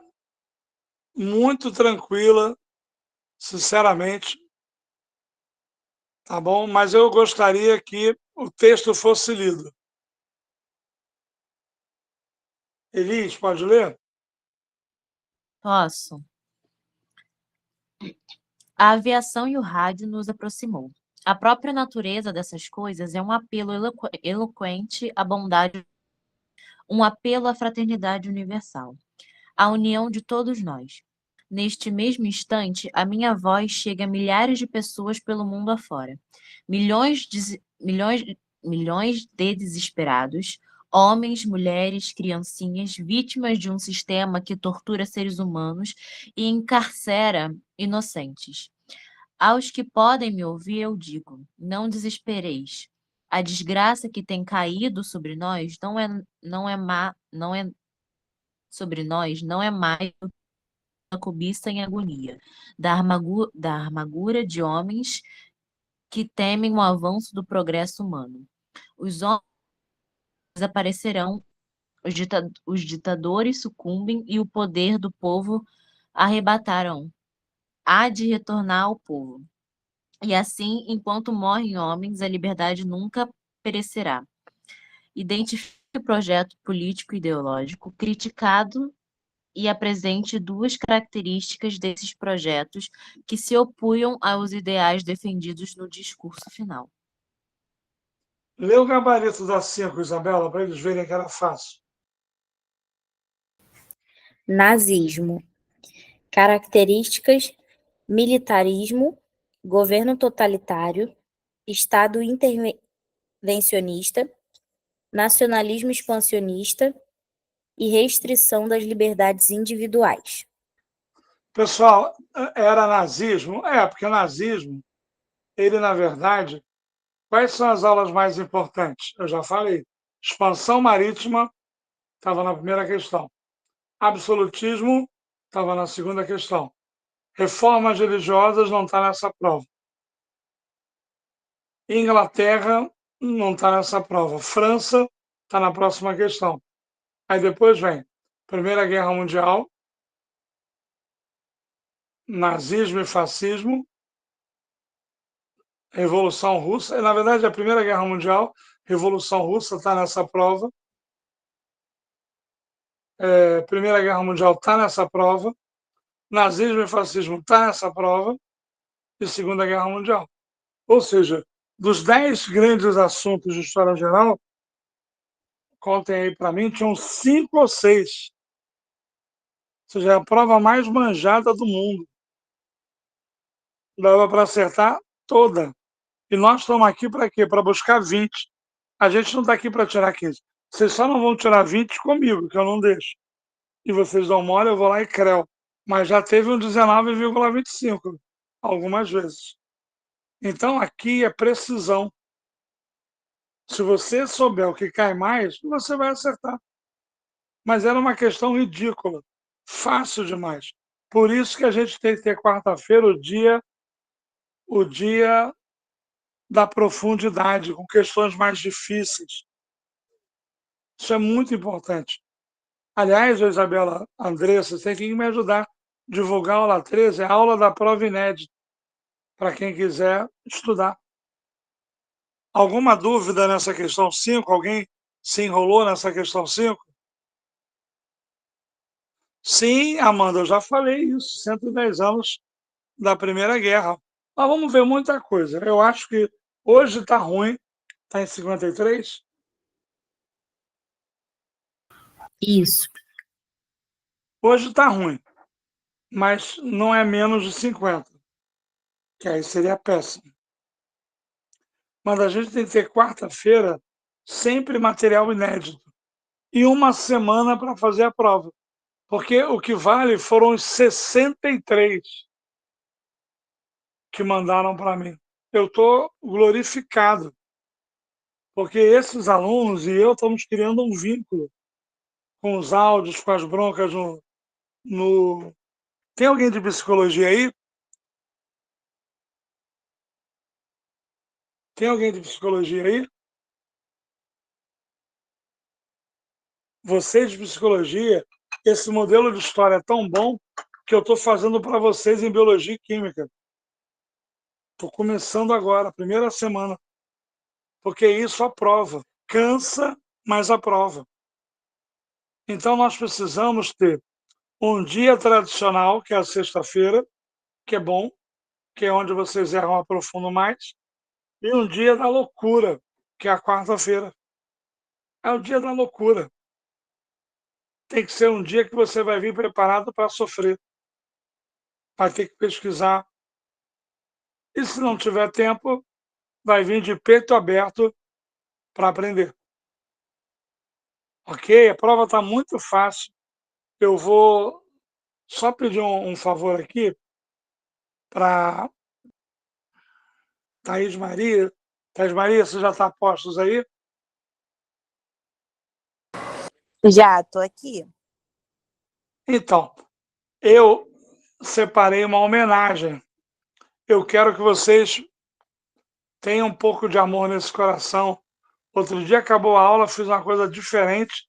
muito tranquila, sinceramente, tá bom? Mas eu gostaria que o texto fosse lido. Elis, pode ler? Posso. A aviação e o rádio nos aproximou. A própria natureza dessas coisas é um apelo eloquente à bondade, um apelo à fraternidade universal, à união de todos nós. Neste mesmo instante, a minha voz chega a milhares de pessoas pelo mundo afora. Milhões de desesperados, homens, mulheres, criancinhas, vítimas de um sistema que tortura seres humanos e encarcera inocentes. Aos que podem me ouvir, eu digo: não desespereis. A desgraça que tem caído sobre nós não é sobre nós não é mais a cobiça em agonia, da amargura de homens que temem o avanço do progresso humano. Os homens desaparecerão, os ditadores sucumbem e o poder do povo arrebatarão. Há de retornar ao povo. E assim, enquanto morrem homens, a liberdade nunca perecerá. Identifique o projeto político e ideológico criticado e apresente duas características desses projetos que se opunham aos ideais defendidos no discurso final. Lê o gabarito da 5, Isabela, para eles verem que era fácil. Nazismo. Características: militarismo, governo totalitário, Estado intervencionista, nacionalismo expansionista e restrição das liberdades individuais. Pessoal, era nazismo? Porque nazismo, ele, na verdade, quais são as aulas mais importantes? Eu já falei. Expansão marítima estava na primeira questão. Absolutismo estava na segunda questão. Reformas religiosas não está nessa prova. Inglaterra não está nessa prova. França está na próxima questão. Aí depois vem Primeira Guerra Mundial, nazismo e fascismo, Revolução Russa. Na verdade, a Primeira Guerra Mundial, Revolução Russa está nessa prova. Primeira Guerra Mundial está nessa prova. Nazismo e fascismo está nessa prova. E Segunda Guerra Mundial. Ou seja, dos 10 grandes assuntos de história geral, contem aí para mim, tinham 5 ou 6 seja, é a prova mais manjada do mundo. Dava para acertar toda. E nós estamos aqui para quê? Para buscar 20. A gente não está aqui para tirar 15. Vocês só não vão tirar 20 comigo, que eu não deixo. E vocês dão mole, eu vou lá e creu. Mas já teve um 19,25 algumas vezes. Então aqui é precisão. Se você souber o que cai mais, você vai acertar. Mas era uma questão ridícula, fácil demais. Por isso que a gente tem que ter quarta-feira o dia da profundidade, com questões mais difíceis. Isso é muito importante. Aliás, Isabela, Andressa, você tem que me ajudar a divulgar a aula 13, a aula da prova inédita, para quem quiser estudar. Alguma dúvida nessa questão 5? Alguém se enrolou nessa questão 5? Sim, Amanda, eu já falei isso, 110 anos da Primeira Guerra. Mas vamos ver muita coisa. Eu acho que hoje está ruim, está em 53. Isso. Hoje está ruim, mas não é menos de 50, que aí seria péssimo. Mas a gente tem que ter quarta-feira sempre material inédito e uma semana para fazer a prova. Porque o que vale foram os 63 que mandaram para mim. Eu estou glorificado, porque esses alunos e eu estamos criando um vínculo com os áudios, com as broncas no... Tem alguém de psicologia aí? Tem alguém de psicologia aí? Vocês de psicologia, esse modelo de história é tão bom que eu estou fazendo para vocês em biologia e química. Estou começando agora, a primeira semana, porque isso aprova. Cansa, mas aprova. Então nós precisamos ter um dia tradicional, que é a sexta-feira, que é bom, que é onde vocês erram a profundo mais, e um dia da loucura, que é a quarta-feira. É o dia da loucura. Tem que ser um dia que você vai vir preparado para sofrer. Vai ter que pesquisar. E se não tiver tempo, vai vir de peito aberto para aprender. Ok? A prova está muito fácil. Eu vou só pedir um favor aqui para Thaís Maria. Thaís Maria, você já está a postos aí? Já, tô aqui. Então, eu separei uma homenagem. Eu quero que vocês tenham um pouco de amor nesse coração. Outro dia acabou a aula, fiz uma coisa diferente.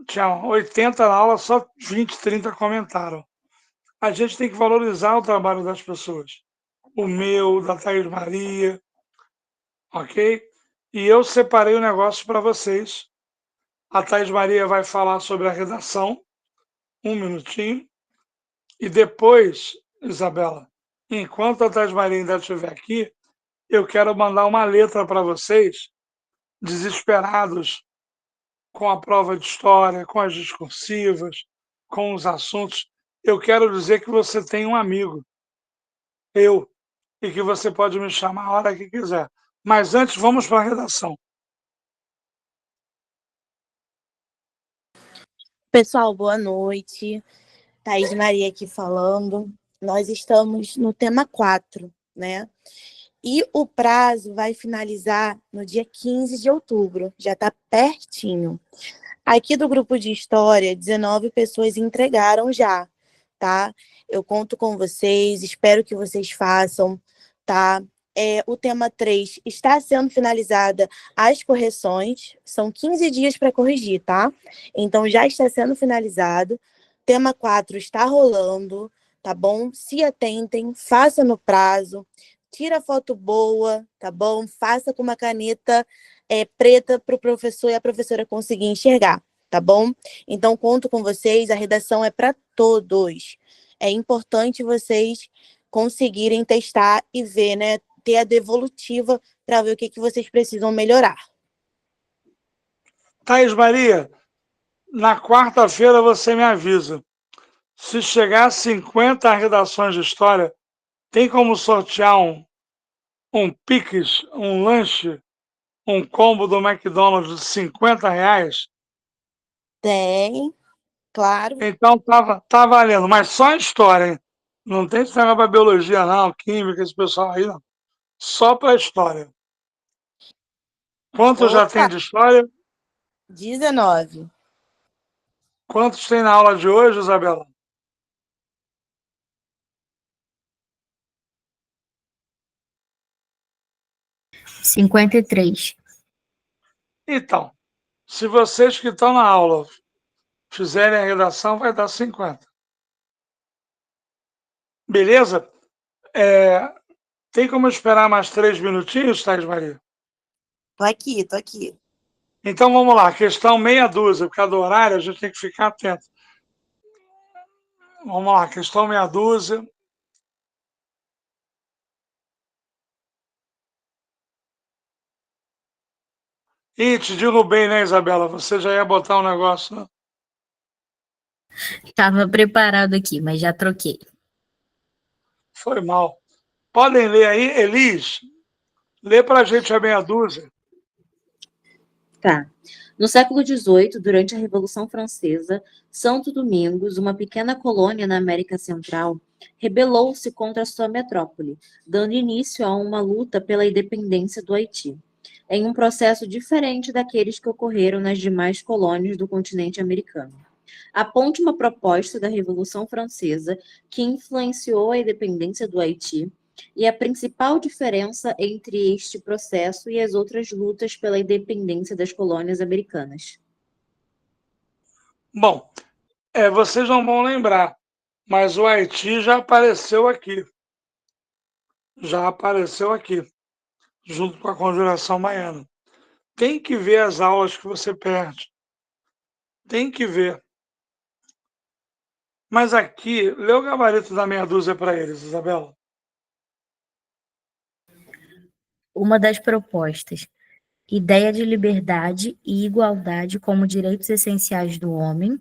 Tinha 80 na aula, só 20, 30 comentaram. A gente tem que valorizar o trabalho das pessoas. O meu, da Thaís Maria, ok? E eu separei um negócio para vocês. A Thaís Maria vai falar sobre a redação, um minutinho. E depois, Isabela, enquanto a Thaís Maria ainda estiver aqui, eu quero mandar uma letra para vocês, desesperados com a prova de história, com as discursivas, com os assuntos. Eu quero dizer que você tem um amigo, eu, e que você pode me chamar a hora que quiser. Mas antes, vamos para a redação. Pessoal, boa noite. Thaís Maria aqui falando. Nós estamos no tema 4, né? E o prazo vai finalizar no dia 15 de outubro, já está pertinho. Aqui do grupo de história, 19 pessoas entregaram já, tá? Eu conto com vocês, espero que vocês façam, tá? O tema 3 está sendo finalizada as correções, são 15 dias para corrigir, tá? Então já está sendo finalizado. Tema 4 está rolando, tá bom? Se atentem, faça no prazo, tira foto boa, tá bom? Faça com uma caneta preta para o professor e a professora conseguir enxergar, tá bom? Então, conto com vocês, a redação é para todos. É importante vocês conseguirem testar e ver, né? Ter a devolutiva para ver o que vocês precisam melhorar. Thaís Maria, Na quarta-feira você me avisa. Se chegar a 50 redações de história, tem como sortear um Pix, um lanche, um combo do McDonald's de R$ 50? Tem, claro. Então tá valendo, mas só em história, hein? Não tem esse negócio para biologia, não, química, esse pessoal aí, não. Só para história. Quantos já tem Opa, de história? 19. Quantos tem na aula de hoje, Isabela? 53. Então, se vocês que estão na aula fizerem a redação, vai dar 50. Beleza? Tem como esperar mais 3 minutinhos, Thais Maria? Tô aqui, tô aqui. Então vamos lá, questão meia dúzia, por causa do horário, a gente tem que ficar atento. Vamos lá, questão meia dúzia. Ih, te derrubei, né, Isabela? Você já ia botar um negócio, né? Estava preparado aqui, mas já troquei. Foi mal. Podem ler aí, Elis? Lê para a gente a meia dúzia. Tá. No século XVIII, durante a Revolução Francesa, Santo Domingos, uma pequena colônia na América Central, rebelou-se contra sua metrópole, dando início a uma luta pela independência do Haiti, em um processo diferente daqueles que ocorreram nas demais colônias do continente americano. Aponte uma proposta da Revolução Francesa que influenciou a independência do Haiti e a principal diferença entre este processo e as outras lutas pela independência das colônias americanas. Bom, vocês não vão lembrar, mas o Haiti já apareceu aqui. Já apareceu aqui, junto com a Conjuração Baiana. Tem que ver as aulas que você perde. Tem que ver. Mas aqui, lê o gabarito da meia dúzia para eles, Isabela. Uma das propostas. Ideia de liberdade e igualdade como direitos essenciais do homem.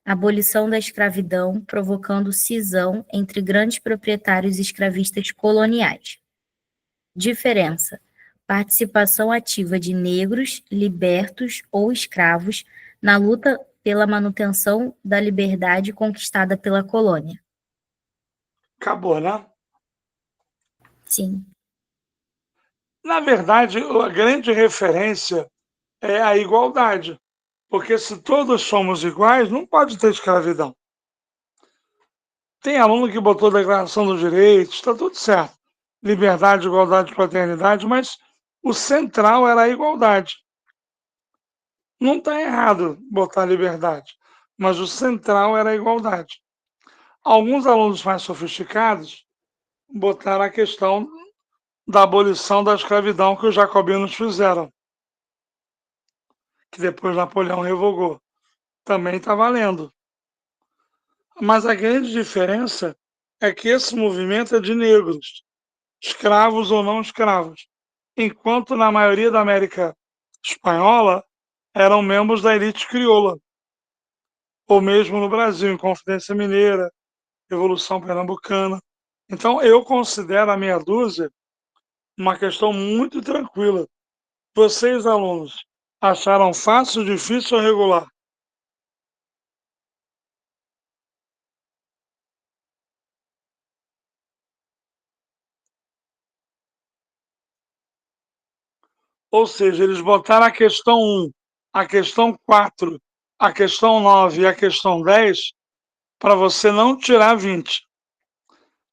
Abolição da escravidão, provocando cisão entre grandes proprietários escravistas coloniais. Diferença: participação ativa de negros, libertos ou escravos na luta pela manutenção da liberdade conquistada pela colônia. Acabou, né? Sim. Na verdade, a grande referência é a igualdade. Porque se todos somos iguais, não pode ter escravidão. Tem aluno que botou a Declaração dos Direitos, está tudo certo. Liberdade, igualdade, fraternidade, mas o central era a igualdade. Não está errado botar liberdade, mas o central era a igualdade. Alguns alunos mais sofisticados botaram a questão da abolição da escravidão que os jacobinos fizeram, que depois Napoleão revogou. Também está valendo. Mas a grande diferença é que esse movimento é de negros, escravos ou não escravos, enquanto na maioria da América Espanhola eram membros da elite crioula, ou mesmo no Brasil, em Confidência Mineira, Revolução Pernambucana. Então, eu considero a meia dúzia uma questão muito tranquila. Vocês, alunos, acharam fácil, difícil ou regular? Ou seja, eles botaram a questão 1, a questão 4, a questão 9 e a questão 10 para você não tirar 20.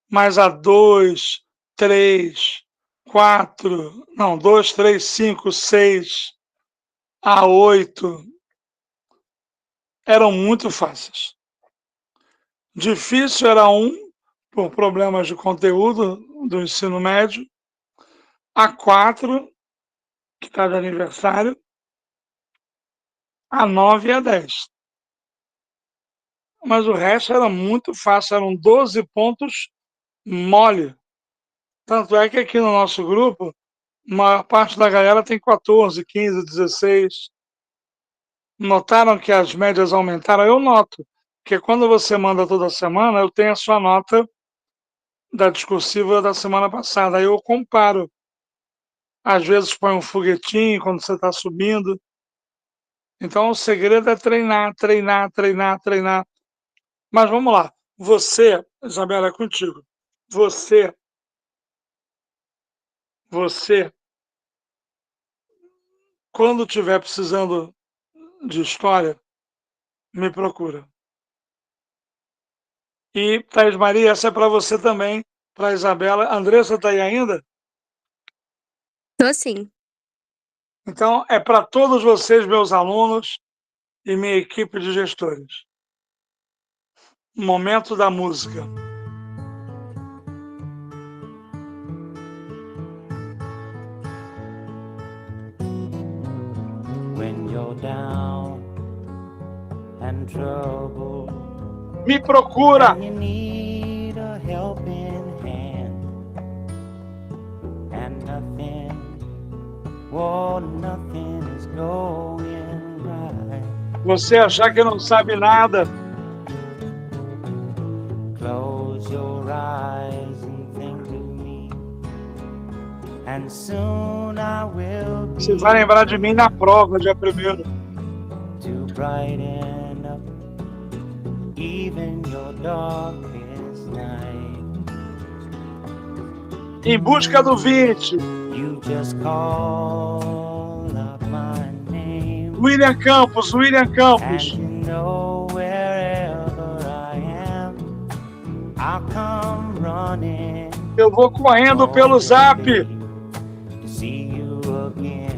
Mas a 2, 3, 4, não, 2, 3, 5, 6, a 8 eram muito fáceis. Difícil era 1, por problemas de conteúdo do ensino médio, a 4, que está de aniversário, a 9 e a 10. Mas o resto era muito fácil, eram 12 pontos mole. Tanto é que aqui no nosso grupo, a maior parte da galera tem 14, 15, 16. Notaram que as médias aumentaram? Eu noto, porque quando você manda toda semana, eu tenho a sua nota da discursiva da semana passada. Aí eu comparo. Às vezes põe um foguetinho quando você está subindo. Então o segredo é treinar, treinar, treinar, treinar. Mas vamos lá. Você, Isabela, é contigo. Você, quando estiver precisando de história, me procura. E, Thaís Maria, essa é para você também, para a Isabela. Andressa está aí ainda? Tô sim. Então, é para todos vocês, meus alunos e minha equipe de gestores. Momento da música. When you're down and troubled, Me procura! and you need a helping hand, and nothing is going right. Você achar que não sabe nada, Close your eyes and think of me, and soon I will be você vai lembrar de mim na prova, dia 1º. to brighten up even your darkest night. Em busca do 20, You just call up my name, William Campos, William and Campos. you know wherever I am, I'll come running Eu vou correndo pelo Zap. to see you again.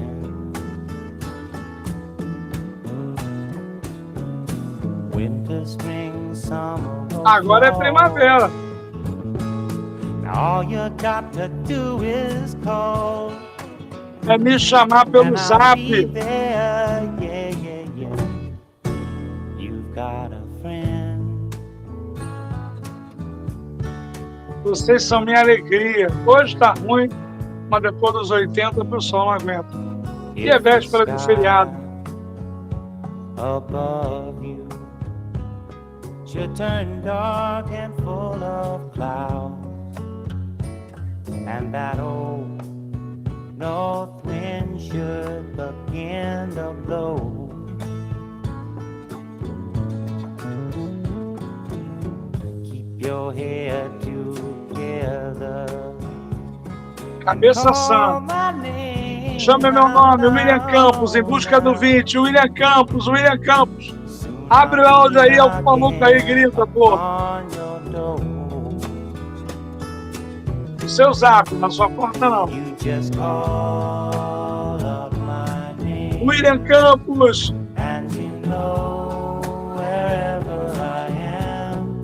Winter, spring, summer, or Agora é fall. primavera. Now all you got to do is call, É me chamar pelo and I'll Zap. be there. Yeah, yeah, yeah. You've got a friend. Vocês são minha alegria. Hoje tá ruim, mas depois dos 80 o pessoal não aguenta. E é If the véspera de feriado. sky above you should turn dark and full of clouds, and that old north wind should begin to blow, keep your head together. Cabeça sã. Chame meu nome, William Campos, em busca do 20. William Campos, William Campos. Abre o áudio aí, o maluco aí grita, pô. O seu Zap, na sua porta não. You just call up my name, William Campos. and you know wherever I am,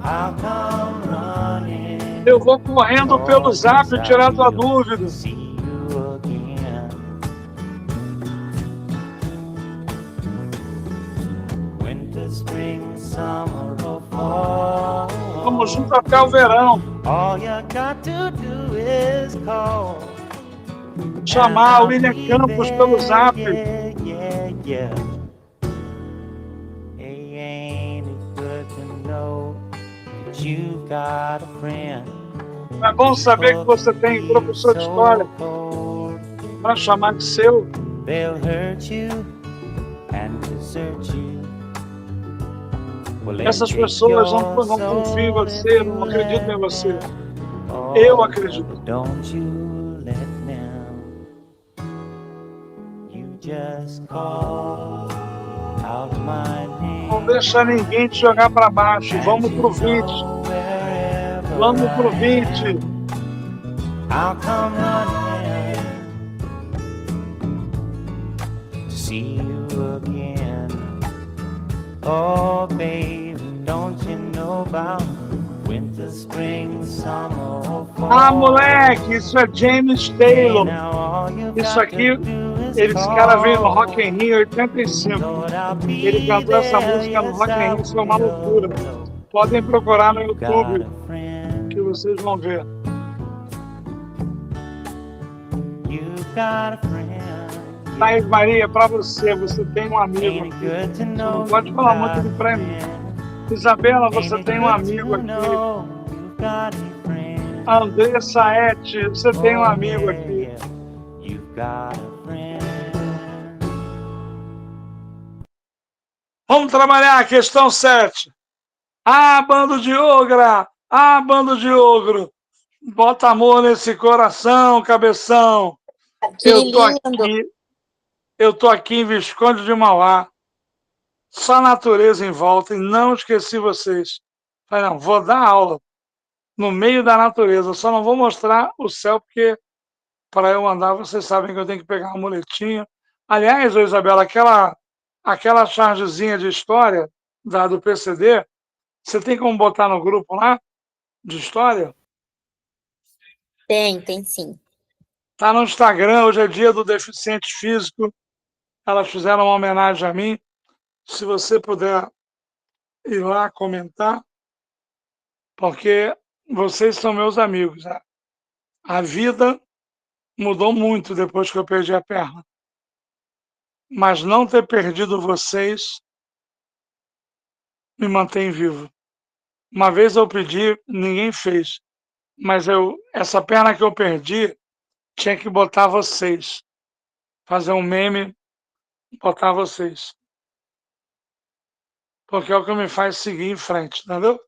I'll come running Eu vou correndo pelo Zap tirar tua dúvida. to see you again. Winter, spring, summer, or fall, Vamos junto até o verão. all you got to do is call. Chamar o William Campos pelo Zap. Yeah, yeah, yeah. Hey, ain't it good to know that you've got a friend? É bom saber que você tem professor de história para chamar de seu. They'll hurt you and desert you. Well, Essas take pessoas não your confiam em soul você, and não acreditam em você. Oh, Eu acredito. don't you let down. You just call out my name. Não deixa ninguém te jogar para baixo. Vamos pro 20. Vamos pro 20. I'll come running to see you again. Oh, baby, don't you know about winter, spring, summer, or fall? Ah, moleque, isso é James Taylor. Isso aqui, esse cara veio no Rock in Rio em 85. Ele cantou essa música no Rock in Rio, isso é uma loucura. Podem procurar no YouTube, que vocês vão ver. You've got a friend. Thaís Maria, para você, você tem um amigo Ain't it aqui. good to Você não know pode you've falar muito got de a prêmio. friend? Isabela, Ain't você it tem um good amigo to aqui. know you've got a friend? Andressa Ete, você tem um Oh amigo yeah, aqui. yeah, you've got a friend. Vamos trabalhar, questão 7. Ah, bando de ogra! Ah, bando de ogro! Bota amor nesse coração, cabeção. Que lindo. Eu tô aqui em Visconde de Mauá. Só natureza em volta e não esqueci vocês. Falei, não, vou dar aula no meio da natureza. Só não vou mostrar o céu porque para eu andar vocês sabem que eu tenho que pegar uma muletinha. Aliás, ô Isabela, aquela chargezinha de história do PCD, você tem como botar no grupo lá de história? Tem sim. Tá no Instagram, hoje é dia do deficiente físico. Elas fizeram uma homenagem a mim. Se você puder ir lá comentar, porque vocês são meus amigos. Né? A vida mudou muito depois que eu perdi a perna. Mas não ter perdido vocês me mantém vivo. Uma vez eu pedi, ninguém fez. Mas essa perna que eu perdi, tinha que botar vocês. Fazer um meme, botar vocês. Porque é o que me faz seguir em frente, entendeu?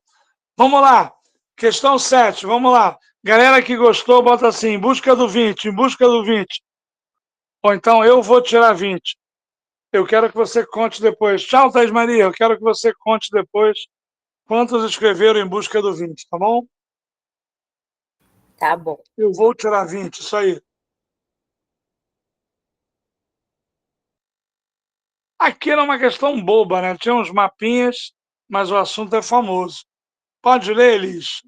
Vamos lá. Questão 7, vamos lá. Galera que gostou, bota assim, em busca do 20, em busca do 20. Ou então eu vou tirar 20. Eu quero que você conte depois. Tchau, Thais Maria. Eu quero que você conte depois quantos escreveram em busca do 20, tá bom? Tá bom. Eu vou tirar 20, isso aí. Aqui era uma questão boba, né? Tinha uns mapinhas, mas o assunto é famoso. Pode ler, Elis?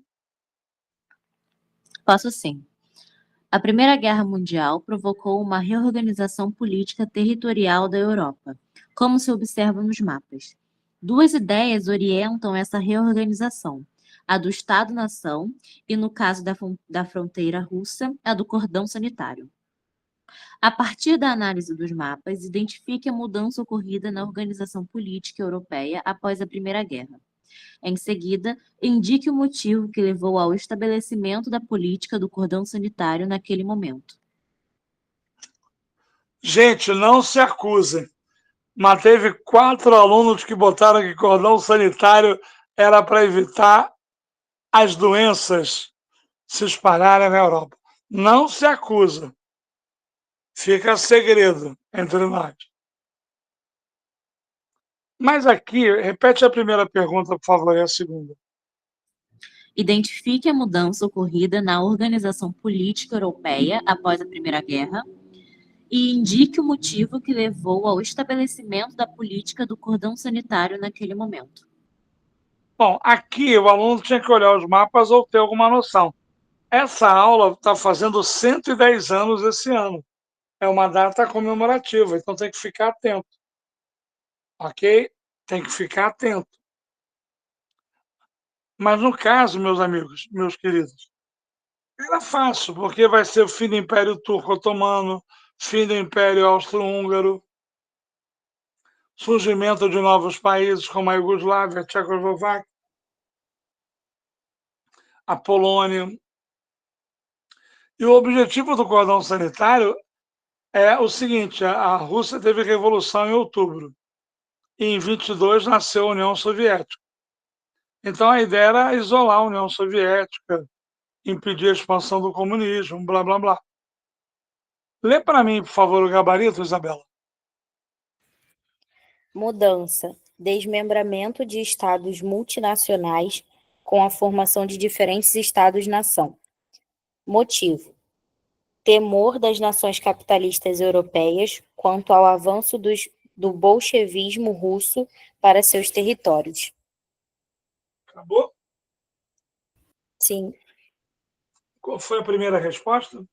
Posso sim. A Primeira Guerra Mundial provocou uma reorganização política territorial da Europa, como se observa nos mapas. Duas ideias orientam essa reorganização: a do Estado-nação e, no caso da fronteira russa, a do cordão sanitário. A partir da análise dos mapas, identifique a mudança ocorrida na organização política europeia após a Primeira Guerra. Em seguida, indique o motivo que levou ao estabelecimento da política do cordão sanitário naquele momento. Gente, não se acusem. Mas teve 4 alunos que botaram que cordão sanitário era para evitar as doenças se espalharem na Europa. Não se acusa. Fica segredo entre nós. Mas aqui, repete a primeira pergunta, por favor, e a segunda. Identifique a mudança ocorrida na organização política europeia após a Primeira Guerra e indique o motivo que levou ao estabelecimento da política do cordão sanitário naquele momento. Bom, aqui o aluno tinha que olhar os mapas ou ter alguma noção. Essa aula está fazendo 110 anos esse ano. É uma data comemorativa, então tem que ficar atento. Ok? Tem que ficar atento. Mas no caso, meus amigos, meus queridos, era fácil, porque vai ser o fim do Império Turco-Otomano, fim do Império Austro-Húngaro, surgimento de novos países como a Iugoslávia, a Tchecoslováquia, a Polônia. E o objetivo do cordão sanitário é o seguinte: a Rússia teve revolução em outubro, e em 22 nasceu a União Soviética. Então a ideia era isolar a União Soviética, impedir a expansão do comunismo, blá blá blá. Lê para mim, por favor, o gabarito, Isabela. Mudança, desmembramento de estados multinacionais com a formação de diferentes estados-nação. Motivo, temor das nações capitalistas europeias quanto ao avanço do bolchevismo russo para seus territórios. Acabou? Sim, Qual foi a primeira resposta?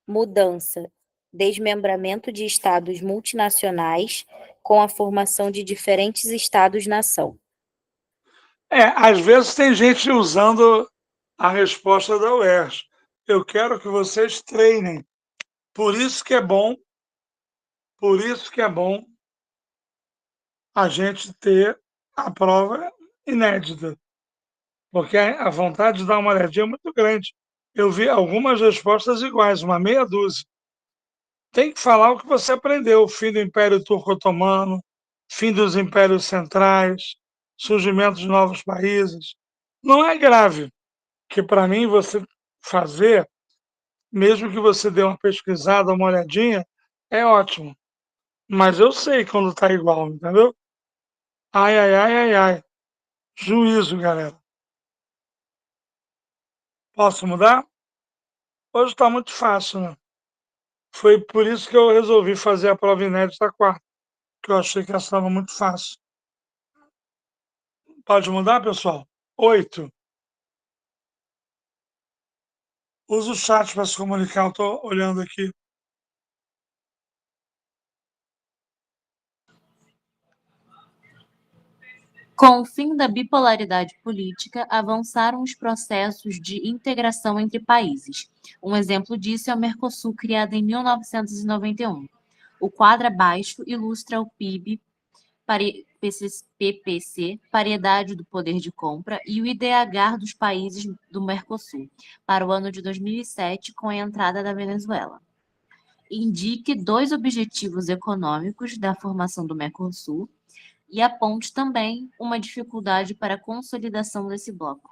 mudança, desmembramento de estados multinacionais com a formação de diferentes estados-nação. Às vezes tem gente usando a resposta da UERJ. Eu quero que vocês treinem. Por isso que é bom a gente ter a prova inédita, porque a vontade de dar uma olhadinha é muito grande. Eu vi algumas respostas iguais, uma meia dúzia. Tem que falar o que você aprendeu: fim do Império Turco-Otomano, fim dos impérios centrais, surgimento de novos países. Não é grave, que para mim você fazer, mesmo que você dê uma pesquisada, uma olhadinha, é ótimo. Mas eu sei quando tá igual, entendeu? Ai, ai, ai, ai, ai. Juízo, galera. Posso mudar? Hoje está muito fácil, né? Foi por isso que eu resolvi fazer a prova inédita quarta, que eu achei que essa estava muito fácil. Pode mudar, pessoal? 8. Usa o chat para se comunicar, eu estou olhando aqui. Com o fim da bipolaridade política, avançaram os processos de integração entre países. Um exemplo disso é o Mercosul, criado em 1991. O quadro abaixo ilustra o PIB, PPC, paridade do poder de compra, e o IDH dos países do Mercosul, para o ano de 2007, com a entrada da Venezuela. Indique 2 objetivos econômicos da formação do Mercosul e aponte também uma dificuldade para a consolidação desse bloco.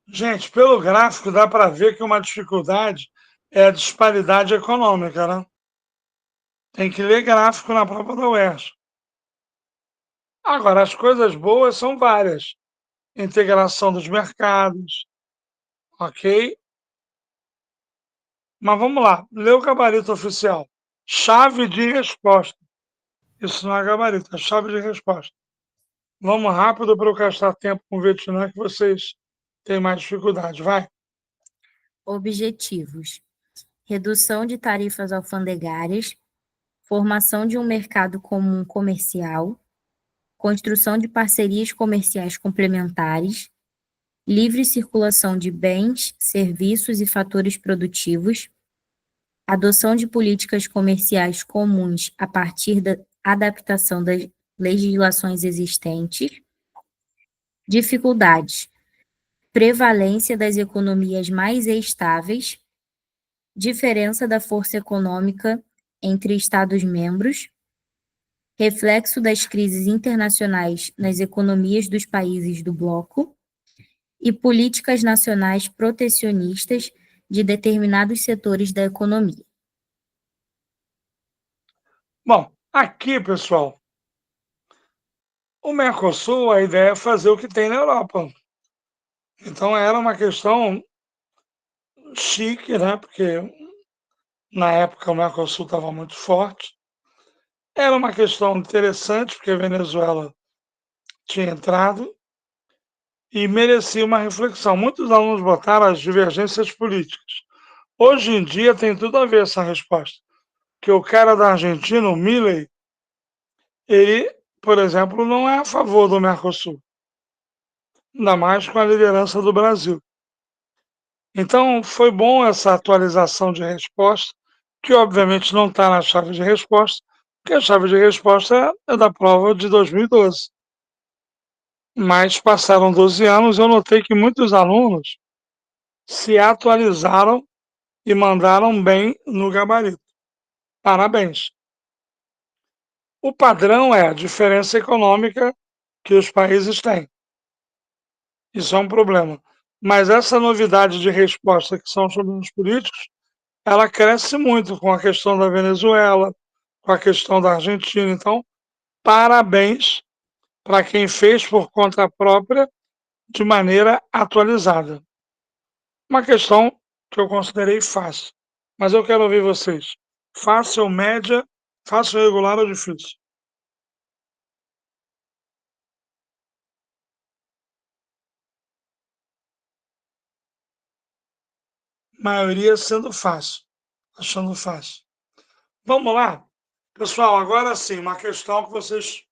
Gente, pelo gráfico dá para ver que uma dificuldade é a disparidade econômica, né? Tem que ler gráfico na prova da UERJ. Agora, as coisas boas são várias. Integração dos mercados, ok? Mas vamos lá, lê o gabarito oficial. Chave de resposta. Isso não é gabarito, é chave de resposta. Vamos rápido para eu gastar tempo com o Vietnã, que vocês têm mais dificuldade. Vai. Objetivos: redução de tarifas alfandegárias, formação de um mercado comum comercial, construção de parcerias comerciais complementares, livre circulação de bens, serviços e fatores produtivos, adoção de políticas comerciais comuns a partir da adaptação das legislações existentes, dificuldades: prevalência das economias mais estáveis, diferença da força econômica entre Estados-membros, reflexo das crises internacionais nas economias dos países do bloco e políticas nacionais protecionistas de determinados setores da economia. Bom, aqui, pessoal, o Mercosul, a ideia é fazer o que tem na Europa. Então, era uma questão chique, né? Porque na época o Mercosul estava muito forte. Era uma questão interessante, porque a Venezuela tinha entrado e merecia uma reflexão. Muitos alunos botaram as divergências políticas. Hoje em dia tem tudo a ver essa resposta. Que o cara da Argentina, o Milei, ele, por exemplo, não é a favor do Mercosul. Ainda mais com a liderança do Brasil. Então, foi bom essa atualização de resposta, que obviamente não está na chave de resposta, porque a chave de resposta é da prova de 2012. Mas passaram 12 anos, eu notei que muitos alunos se atualizaram e mandaram bem no gabarito. Parabéns. O padrão é a diferença econômica que os países têm. Isso é um problema. Mas essa novidade de resposta, que são os problemas políticos, ela cresce muito com a questão da Venezuela, com a questão da Argentina. Então, parabéns para quem fez por conta própria, de maneira atualizada. Uma questão que eu considerei fácil, mas eu quero ouvir vocês. Fácil, média, fácil, regular ou difícil? Maioria sendo fácil, achando fácil. Vamos lá? Pessoal, agora sim, uma questão que vocês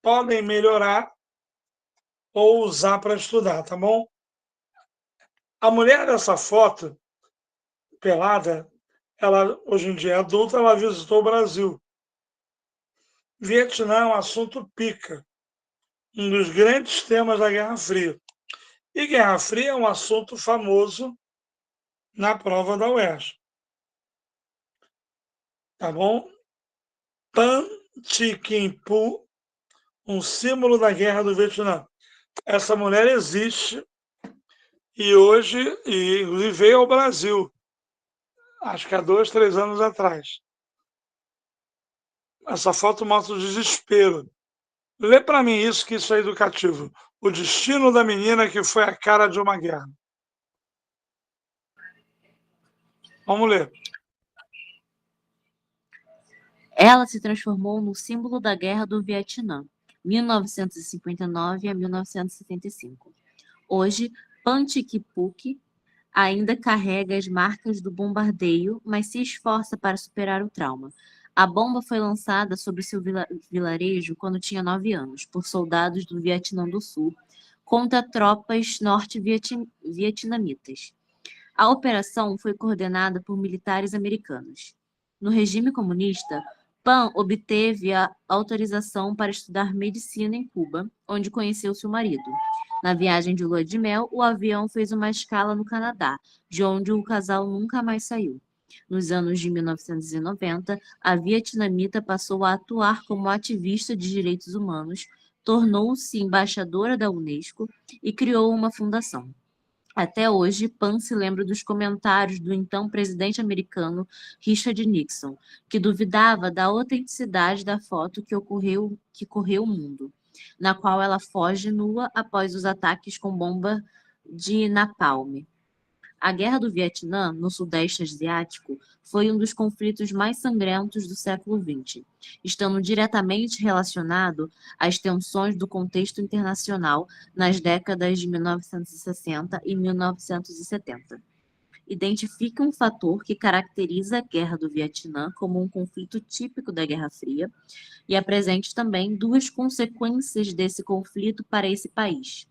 podem melhorar ou usar para estudar, tá bom? A mulher dessa foto, pelada, ela hoje em dia é adulta, ela visitou o Brasil. Vietnã é um assunto pica, um dos grandes temas da Guerra Fria. E Guerra Fria é um assunto famoso na prova da UERJ. Tá bom? Pan Chi Kin Poo, um símbolo da Guerra do Vietnã. Essa mulher existe e hoje, inclusive, veio ao Brasil, acho que há 2, 3 anos atrás. Essa foto mostra o desespero. Lê para mim isso, que isso é educativo. O destino da menina que foi a cara de uma guerra. Vamos ler. Ela se transformou no símbolo da Guerra do Vietnã, 1959 a 1975. Hoje, Pantikipuk ainda carrega as marcas do bombardeio, mas se esforça para superar o trauma. A bomba foi lançada sobre seu vilarejo quando tinha 9 anos, por soldados do Vietnã do Sul, contra tropas norte-vietnamitas. A operação foi coordenada por militares americanos. No regime comunista, Pan obteve a autorização para estudar medicina em Cuba, onde conheceu seu marido. Na viagem de lua de mel, o avião fez uma escala no Canadá, de onde o casal nunca mais saiu. Nos anos de 1990, a vietnamita passou a atuar como ativista de direitos humanos, tornou-se embaixadora da Unesco e criou uma fundação. Até hoje, Pan se lembra dos comentários do então presidente americano Richard Nixon, que duvidava da autenticidade da foto que correu o mundo, na qual ela foge nua após os ataques com bomba de napalm. A Guerra do Vietnã, no Sudeste Asiático, foi um dos conflitos mais sangrentos do século XX, estando diretamente relacionado às tensões do contexto internacional nas décadas de 1960 e 1970. Identifica um fator que caracteriza a Guerra do Vietnã como um conflito típico da Guerra Fria e apresente também 2 consequências desse conflito para esse país.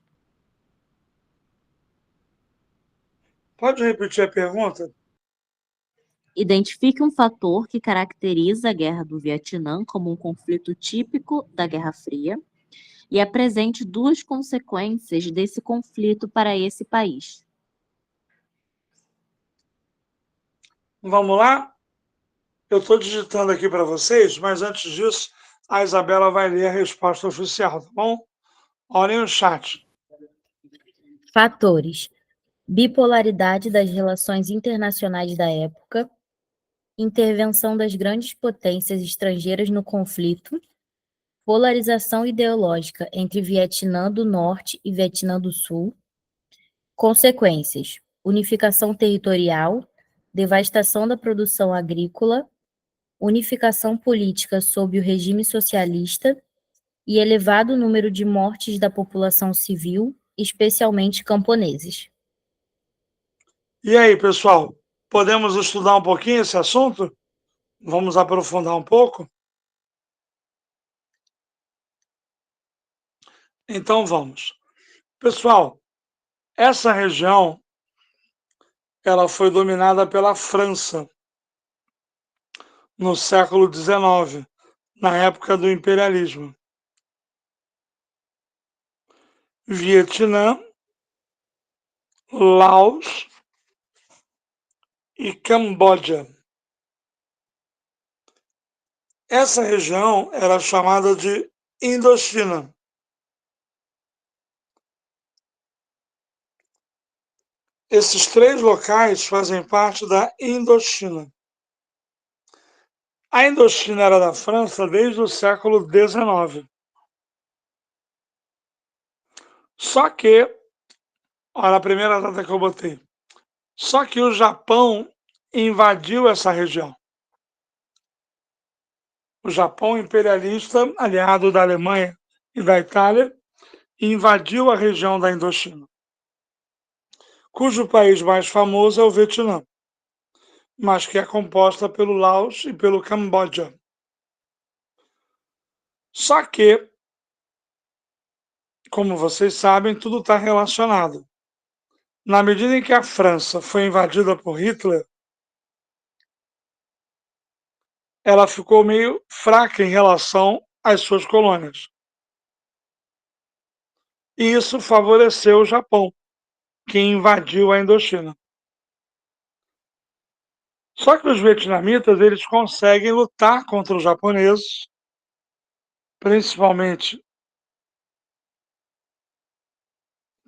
Pode repetir a pergunta? Identifique um fator que caracteriza a Guerra do Vietnã como um conflito típico da Guerra Fria e apresente 2 consequências desse conflito para esse país. Vamos lá? Eu estou digitando aqui para vocês, mas antes disso, a Isabela vai ler a resposta oficial, tá bom? Olhem o chat. Fatores: bipolaridade das relações internacionais da época, intervenção das grandes potências estrangeiras no conflito, polarização ideológica entre Vietnã do Norte e Vietnã do Sul, consequências: unificação territorial, devastação da produção agrícola, unificação política sob o regime socialista e elevado número de mortes da população civil, especialmente camponeses. E aí, pessoal, podemos estudar um pouquinho esse assunto? Vamos aprofundar um pouco? Então vamos. Pessoal, essa região ela foi dominada pela França no século XIX, na época do imperialismo. Vietnã, Laos e Camboja. Essa região era chamada de Indochina. Esses 3 locais fazem parte da Indochina. A Indochina era da França desde o século XIX. Só que, olha a primeira data que eu botei. Só que o Japão invadiu essa região. O Japão imperialista, aliado da Alemanha e da Itália, invadiu a região da Indochina, cujo país mais famoso é o Vietnã, mas que é composta pelo Laos e pelo Camboja. Só que, como vocês sabem, tudo está relacionado. Na medida em que a França foi invadida por Hitler, ela ficou meio fraca em relação às suas colônias. E isso favoreceu o Japão, que invadiu a Indochina. Só que os vietnamitas, eles conseguem lutar contra os japoneses, principalmente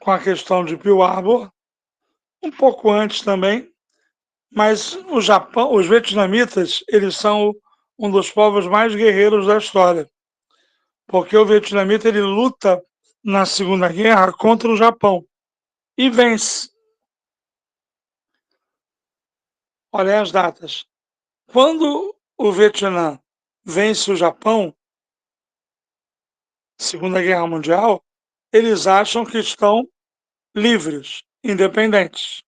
com a questão de Pearl Harbor, um pouco antes também, mas o Japão, os vietnamitas, eles são um dos povos mais guerreiros da história, porque o vietnamita ele luta na Segunda Guerra contra o Japão e vence. Olha as datas. Quando o Vietnã vence o Japão, Segunda Guerra Mundial, eles acham que estão livres, independentes.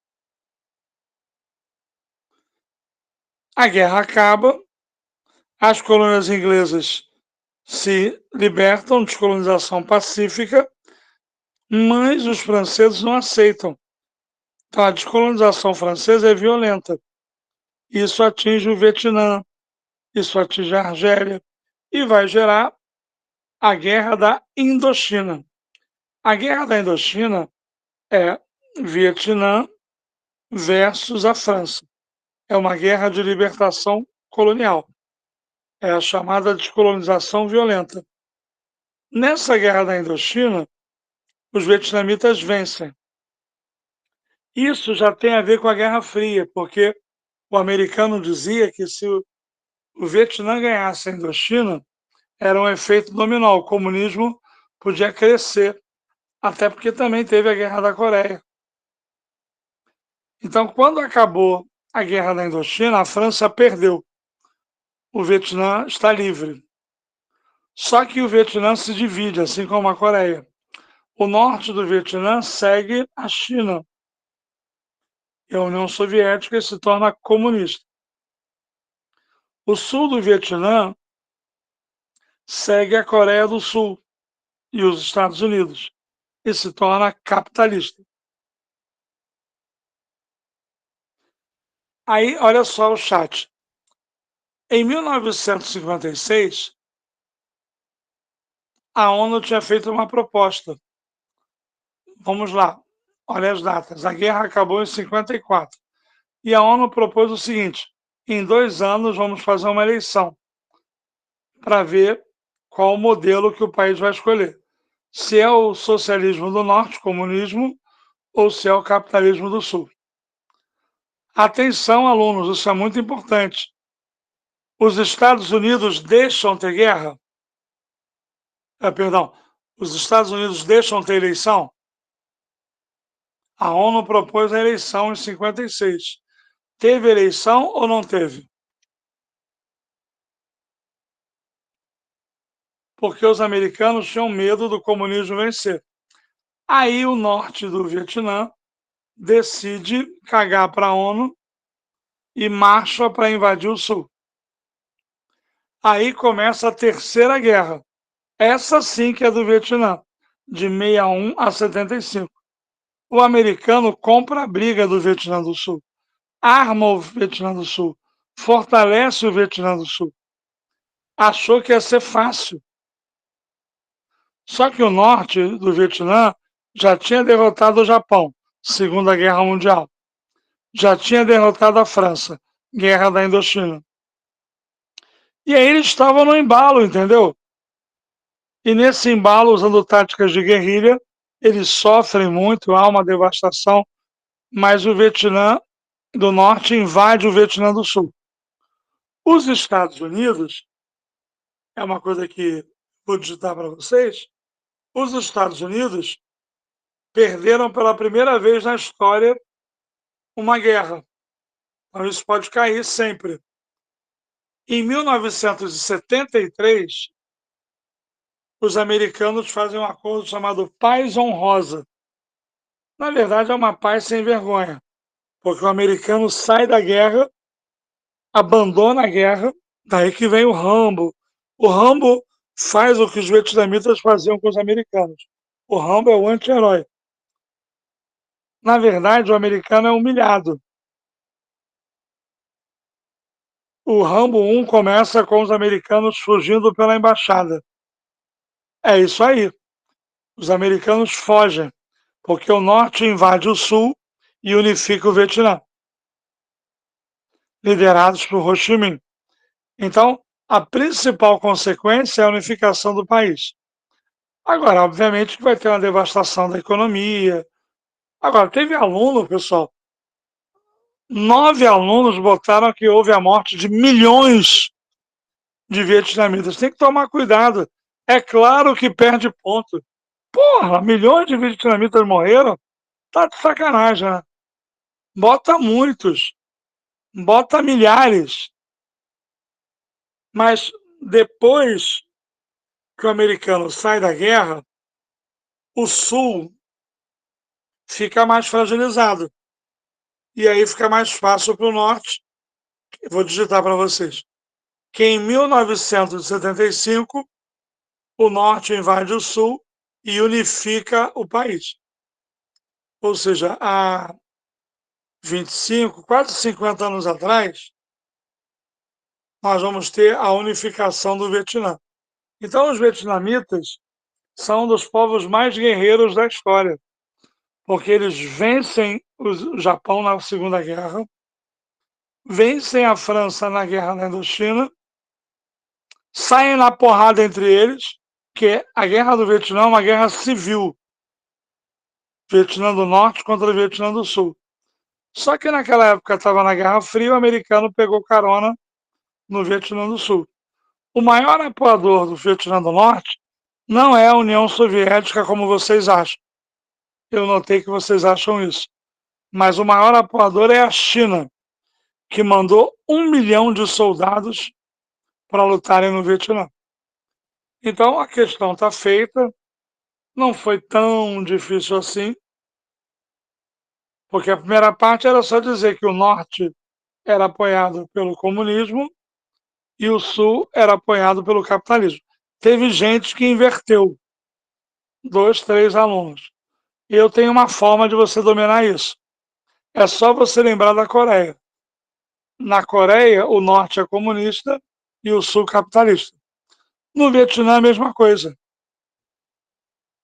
A guerra acaba, as colônias inglesas se libertam, descolonização pacífica, mas os franceses não aceitam. Então, a descolonização francesa é violenta. Isso atinge o Vietnã, isso atinge a Argélia e vai gerar a Guerra da Indochina. A Guerra da Indochina é Vietnã versus a França. É uma guerra de libertação colonial. É a chamada descolonização violenta. Nessa Guerra da Indochina, os vietnamitas vencem. Isso já tem a ver com a Guerra Fria, porque o americano dizia que se o Vietnã ganhasse a Indochina, era um efeito dominó. O comunismo podia crescer, até porque também teve a Guerra da Coreia. Então, quando acabou a Guerra da Indochina, a França perdeu. O Vietnã está livre. Só que o Vietnã se divide, assim como a Coreia. O norte do Vietnã segue a China e a União Soviética se torna comunista. O sul do Vietnã segue a Coreia do Sul e os Estados Unidos e se torna capitalista. Aí, olha só o chat. Em 1956, a ONU tinha feito uma proposta. Vamos lá, olha as datas. A guerra acabou em 54. E a ONU propôs o seguinte: em 2 anos vamos fazer uma eleição para ver qual o modelo que o país vai escolher. Se é o socialismo do norte, comunismo, ou se é o capitalismo do sul. Atenção, alunos, isso é muito importante. Os Estados Unidos deixam ter guerra? Perdão, os Estados Unidos deixam ter eleição? A ONU propôs a eleição em 56. Teve eleição ou não teve? Porque os americanos tinham medo do comunismo vencer. Aí o norte do Vietnã decide cagar para a ONU e marcha para invadir o sul. Aí começa a Terceira Guerra. Essa sim que é do Vietnã, de 61 a 75. O americano compra a briga do Vietnã do Sul, arma o Vietnã do Sul, fortalece o Vietnã do Sul. Achou que ia ser fácil. Só que o norte do Vietnã já tinha derrotado o Japão, Segunda Guerra Mundial. Já tinha derrotado a França, Guerra da Indochina. E aí eles estavam no embalo, entendeu? E nesse embalo, usando táticas de guerrilha, eles sofrem muito, há uma devastação, mas o Vietnã do Norte invade o Vietnã do Sul. Os Estados Unidos, é uma coisa que vou digitar para vocês, os Estados Unidos perderam pela primeira vez na história uma guerra. Então isso pode cair sempre. Em 1973, os americanos fazem um acordo chamado Paz Honrosa. Na verdade, é uma paz sem vergonha, porque o americano sai da guerra, abandona a guerra, daí que vem o Rambo. O Rambo faz o que os vietnamitas faziam com os americanos. O Rambo é o anti-herói. Na verdade, o americano é humilhado. O Rambo 1 começa com os americanos fugindo pela embaixada. É isso aí. Os americanos fogem, porque o norte invade o sul e unifica o Vietnã, liderados por Ho Chi Minh. Então, a principal consequência é a unificação do país. Agora, obviamente que vai ter uma devastação da economia. Agora, teve aluno, pessoal, 9 alunos botaram que houve a morte de milhões de vietnamitas. Tem que tomar cuidado. É claro que perde ponto. Porra, milhões de vietnamitas morreram? Tá de sacanagem, né? Bota muitos, bota milhares. Mas depois que o americano sai da guerra, o sul fica mais fragilizado. E aí fica mais fácil para o norte. Eu vou digitar para vocês. Que em 1975, o norte invade o sul e unifica o país. Ou seja, há 25, quase 50 anos atrás, nós vamos ter a unificação do Vietnã. Então, os vietnamitas são um dos povos mais guerreiros da história, porque eles vencem o Japão na Segunda Guerra, vencem a França na Guerra da Indochina, saem na porrada entre eles, que a Guerra do Vietnã é uma guerra civil, Vietnã do Norte contra o Vietnã do Sul. Só que naquela época estava na Guerra Fria, o americano pegou carona no Vietnã do Sul. O maior apoiador do Vietnã do Norte não é a União Soviética, como vocês acham. Eu notei que vocês acham isso. Mas o maior apoiador é a China, que mandou 1 milhão de soldados para lutarem no Vietnã. Então a questão está feita, não foi tão difícil assim, porque a primeira parte era só dizer que o norte era apoiado pelo comunismo e o sul era apoiado pelo capitalismo. Teve gente que inverteu, 2, 3 alunos. E eu tenho uma forma de você dominar isso. É só você lembrar da Coreia. Na Coreia, o norte é comunista e o sul capitalista. No Vietnã, a mesma coisa.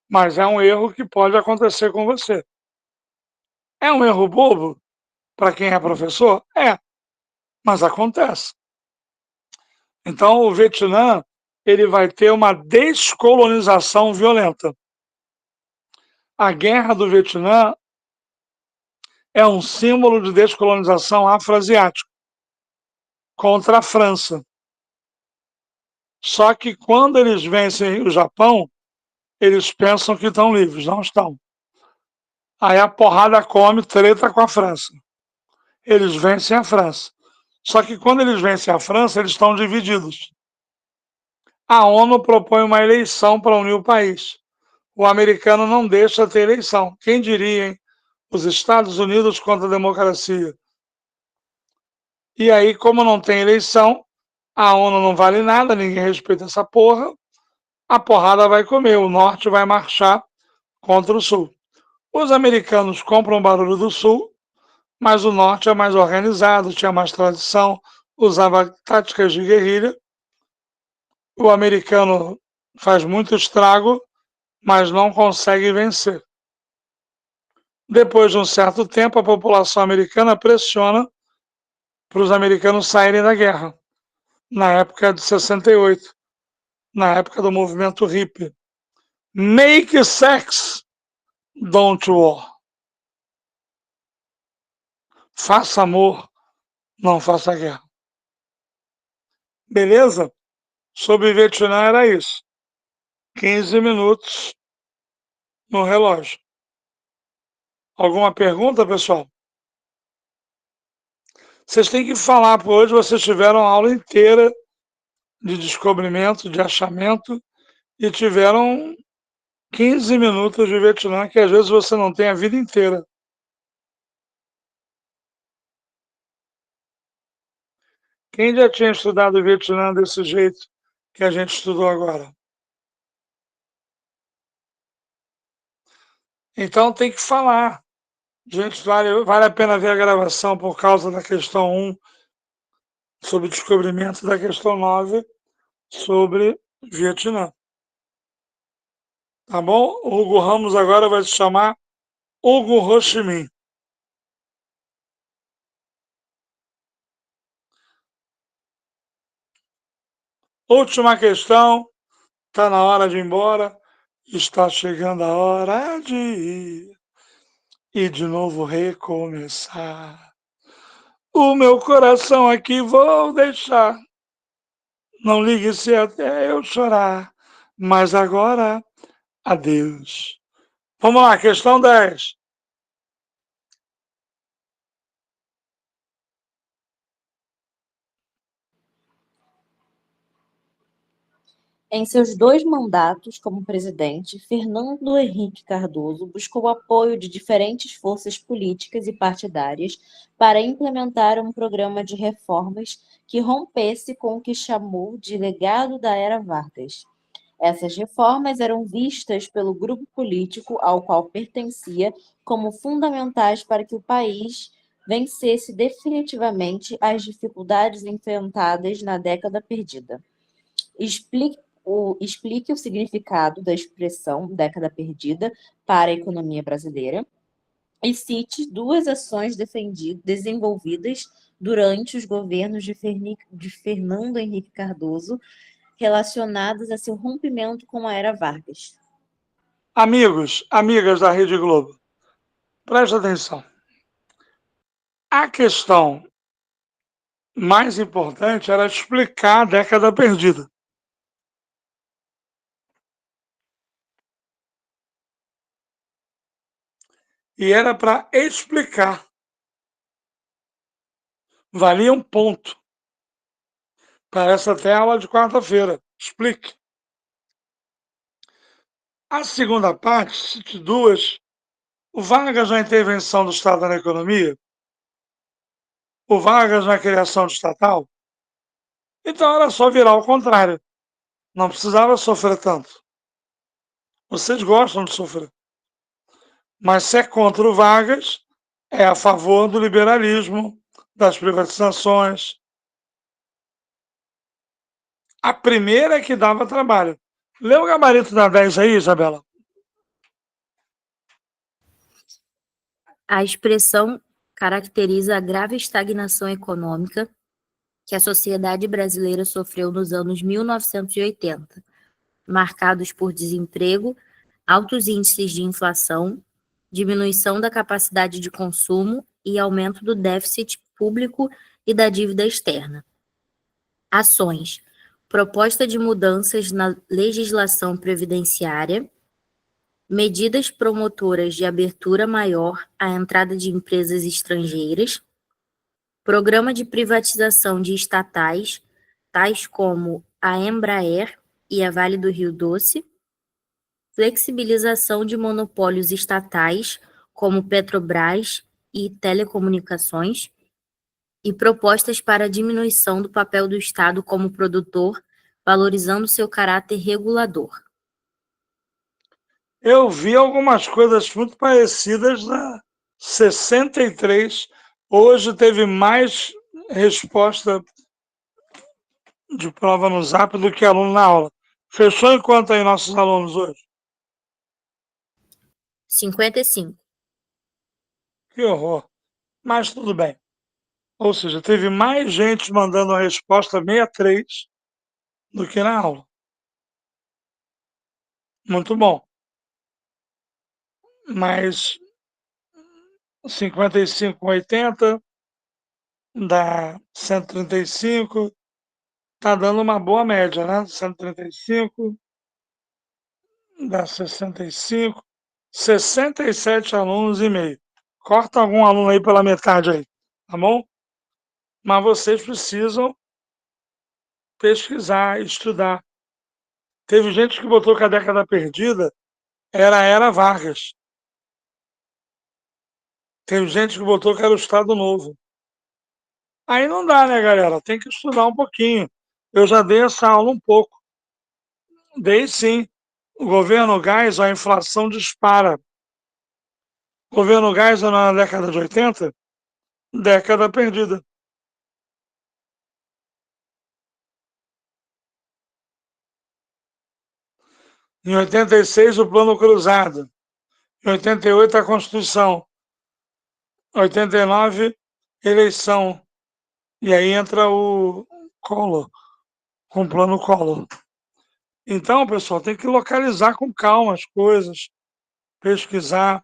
Mas é um erro que pode acontecer com você. É um erro bobo para quem é professor? É, mas acontece. Então, o Vietnã ele vai ter uma descolonização violenta. A guerra do Vietnã é um símbolo de descolonização afroasiática contra a França. Só que quando eles vencem o Japão, eles pensam que estão livres, não estão. Aí a porrada come, treta com a França. Eles vencem a França. Só que quando eles vencem a França, eles estão divididos. A ONU propõe uma eleição para unir o país. O americano não deixa ter eleição. Quem diria, hein? Os Estados Unidos contra a democracia. E aí, como não tem eleição, a ONU não vale nada, ninguém respeita essa porra, a porrada vai comer, o norte vai marchar contra o sul. Os americanos compram o barulho do sul, mas o norte é mais organizado, tinha mais tradição, usava táticas de guerrilha. O americano faz muito estrago, mas não consegue vencer. Depois de um certo tempo, a população americana pressiona para os americanos saírem da guerra, na época de 68, na época do movimento hippie. Make sex, don't war. Faça amor, não faça guerra. Beleza? Sobre Vietnã era isso. 15 minutos no relógio. Alguma pergunta, pessoal? Vocês têm que falar, porque hoje vocês tiveram a aula inteira de descobrimento, de achamento, e tiveram 15 minutos de Vietnã, que às vezes você não tem a vida inteira. Quem já tinha estudado Vietnã desse jeito que a gente estudou agora? Então tem que falar. Gente, vale a pena ver a gravação por causa da questão 1 sobre o descobrimento, da questão 9 sobre Vietnã. Tá bom? O Hugo Ramos agora vai se chamar Hugo Ho Chi Minh. Última questão. Está na hora de ir embora. Está chegando a hora de ir e de novo recomeçar. O meu coração aqui vou deixar. Não ligue se até eu chorar. Mas agora, adeus. Vamos lá, questão 10. Em seus 2 mandatos como presidente, Fernando Henrique Cardoso buscou o apoio de diferentes forças políticas e partidárias para implementar um programa de reformas que rompesse com o que chamou de legado da era Vargas. Essas reformas eram vistas pelo grupo político ao qual pertencia como fundamentais para que o país vencesse definitivamente as dificuldades enfrentadas na década perdida. Explique o significado da expressão década perdida para a economia brasileira e cite 2 ações desenvolvidas durante os governos de Fernando Henrique Cardoso relacionadas a seu rompimento com a era Vargas. Amigos, amigas da Rede Globo, preste atenção. A questão mais importante era explicar a década perdida. E era para explicar. Valia um ponto. Parece até aula de quarta-feira. Explique. A segunda parte, cite 2. O Vargas na intervenção do Estado na economia. O Vargas na criação de estatal. Então era só virar ao contrário. Não precisava sofrer tanto. Vocês gostam de sofrer. Mas se é contra o Vargas, é a favor do liberalismo, das privatizações. A primeira é que dava trabalho. Lê o gabarito da 10 aí, Isabela. A expressão caracteriza a grave estagnação econômica que a sociedade brasileira sofreu nos anos 1980, marcados por desemprego, altos índices de inflação, diminuição da capacidade de consumo e aumento do déficit público e da dívida externa. Ações: proposta de mudanças na legislação previdenciária, medidas promotoras de abertura maior à entrada de empresas estrangeiras, programa de privatização de estatais, tais como a Embraer e a Vale do Rio Doce, flexibilização de monopólios estatais, como Petrobras e Telecomunicações, e propostas para a diminuição do papel do Estado como produtor, valorizando seu caráter regulador. Eu vi algumas coisas muito parecidas na 63. Hoje teve mais resposta de prova no Zap do que aluno na aula. Fechou em quanto aí nossos alunos hoje? 55. Que horror. Mas tudo bem. Ou seja, teve mais gente mandando a resposta 63 do que na aula. Muito bom. Mas 55 com 80 dá 135. Tá dando uma boa média, né? 135 dá 65. 67 alunos e meio. Corta algum aluno aí pela metade aí, tá bom? Mas vocês precisam pesquisar, estudar. Teve gente que botou que a década perdida era a Era Vargas. Teve gente que botou que era o Estado Novo. Aí não dá, né, galera? Tem que estudar um pouquinho. Eu já dei essa aula um pouco. Dei sim. O governo Gás, a inflação dispara. Governo Geisel na década de 80, década perdida. Em 86, o Plano Cruzado. Em 88, a Constituição. 89, eleição. E aí entra o Collor, com o Plano Collor. Então, pessoal, tem que localizar com calma as coisas, pesquisar.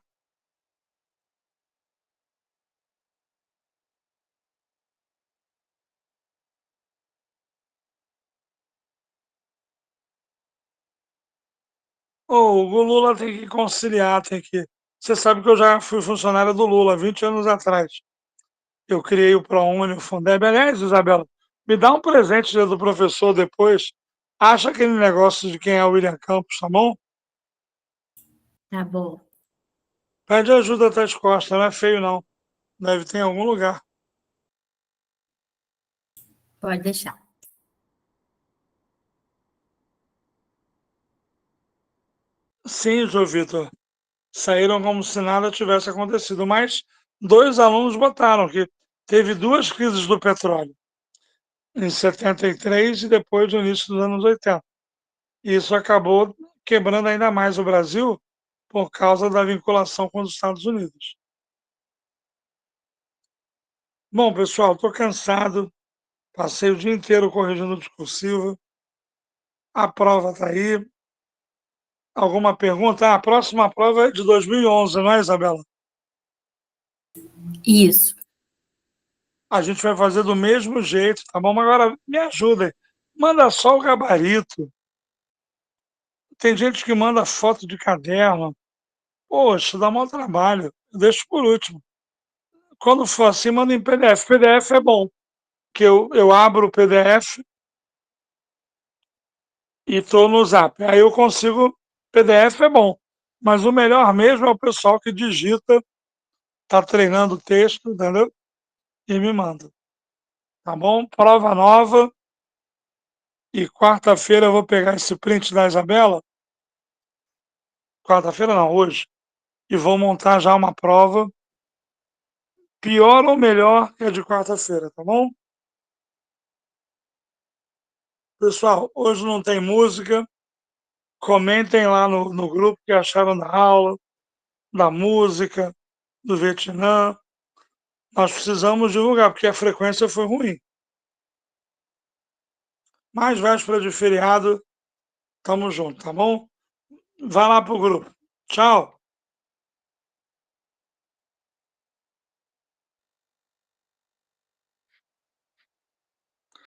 O Lula tem que conciliar, tem que. Você sabe que eu já fui funcionário do Lula 20 anos atrás. Eu criei o ProUni, o Fundeb. Aliás, Isabela, me dá um presente dia do professor depois. Acha aquele negócio de quem é o William Campos, tá bom? Tá bom, Pede ajuda atrás costas, não é feio não. Deve ter em algum lugar. pode deixar. Sim, João Vitor. Saíram como se nada tivesse acontecido, mas 2 alunos botaram que teve 2 crises do petróleo, em 73 e depois do início dos anos 80. E isso acabou quebrando ainda mais o Brasil por causa da vinculação com os Estados Unidos. Bom, pessoal, estou cansado, passei o dia inteiro corrigindo discursivo, a prova está aí. Alguma pergunta? A próxima prova é de 2011, não é, Isabela? Isso. A gente vai fazer do mesmo jeito, tá bom? Mas agora me ajudem. Manda só o gabarito. Tem gente que manda foto de caderno. Poxa, dá mau trabalho. Eu deixo por último. Quando for assim, manda em PDF. PDF é bom, que eu abro o PDF e estou no Zap. Aí eu consigo. PDF é bom, mas o melhor mesmo é o pessoal que digita, está treinando o texto, entendeu? E me manda. Tá bom? Prova nova. E quarta-feira eu vou pegar esse print da Isabela. Quarta-feira não, hoje. E vou montar já uma prova. Pior ou melhor que a de quarta-feira, tá bom? Pessoal, hoje não tem música. Comentem lá no grupo o que acharam da aula, da música, do Vietnã. Nós precisamos divulgar, porque a frequência foi ruim. Mais véspera de feriado, tamo junto, tá bom? Vai lá pro grupo. Tchau!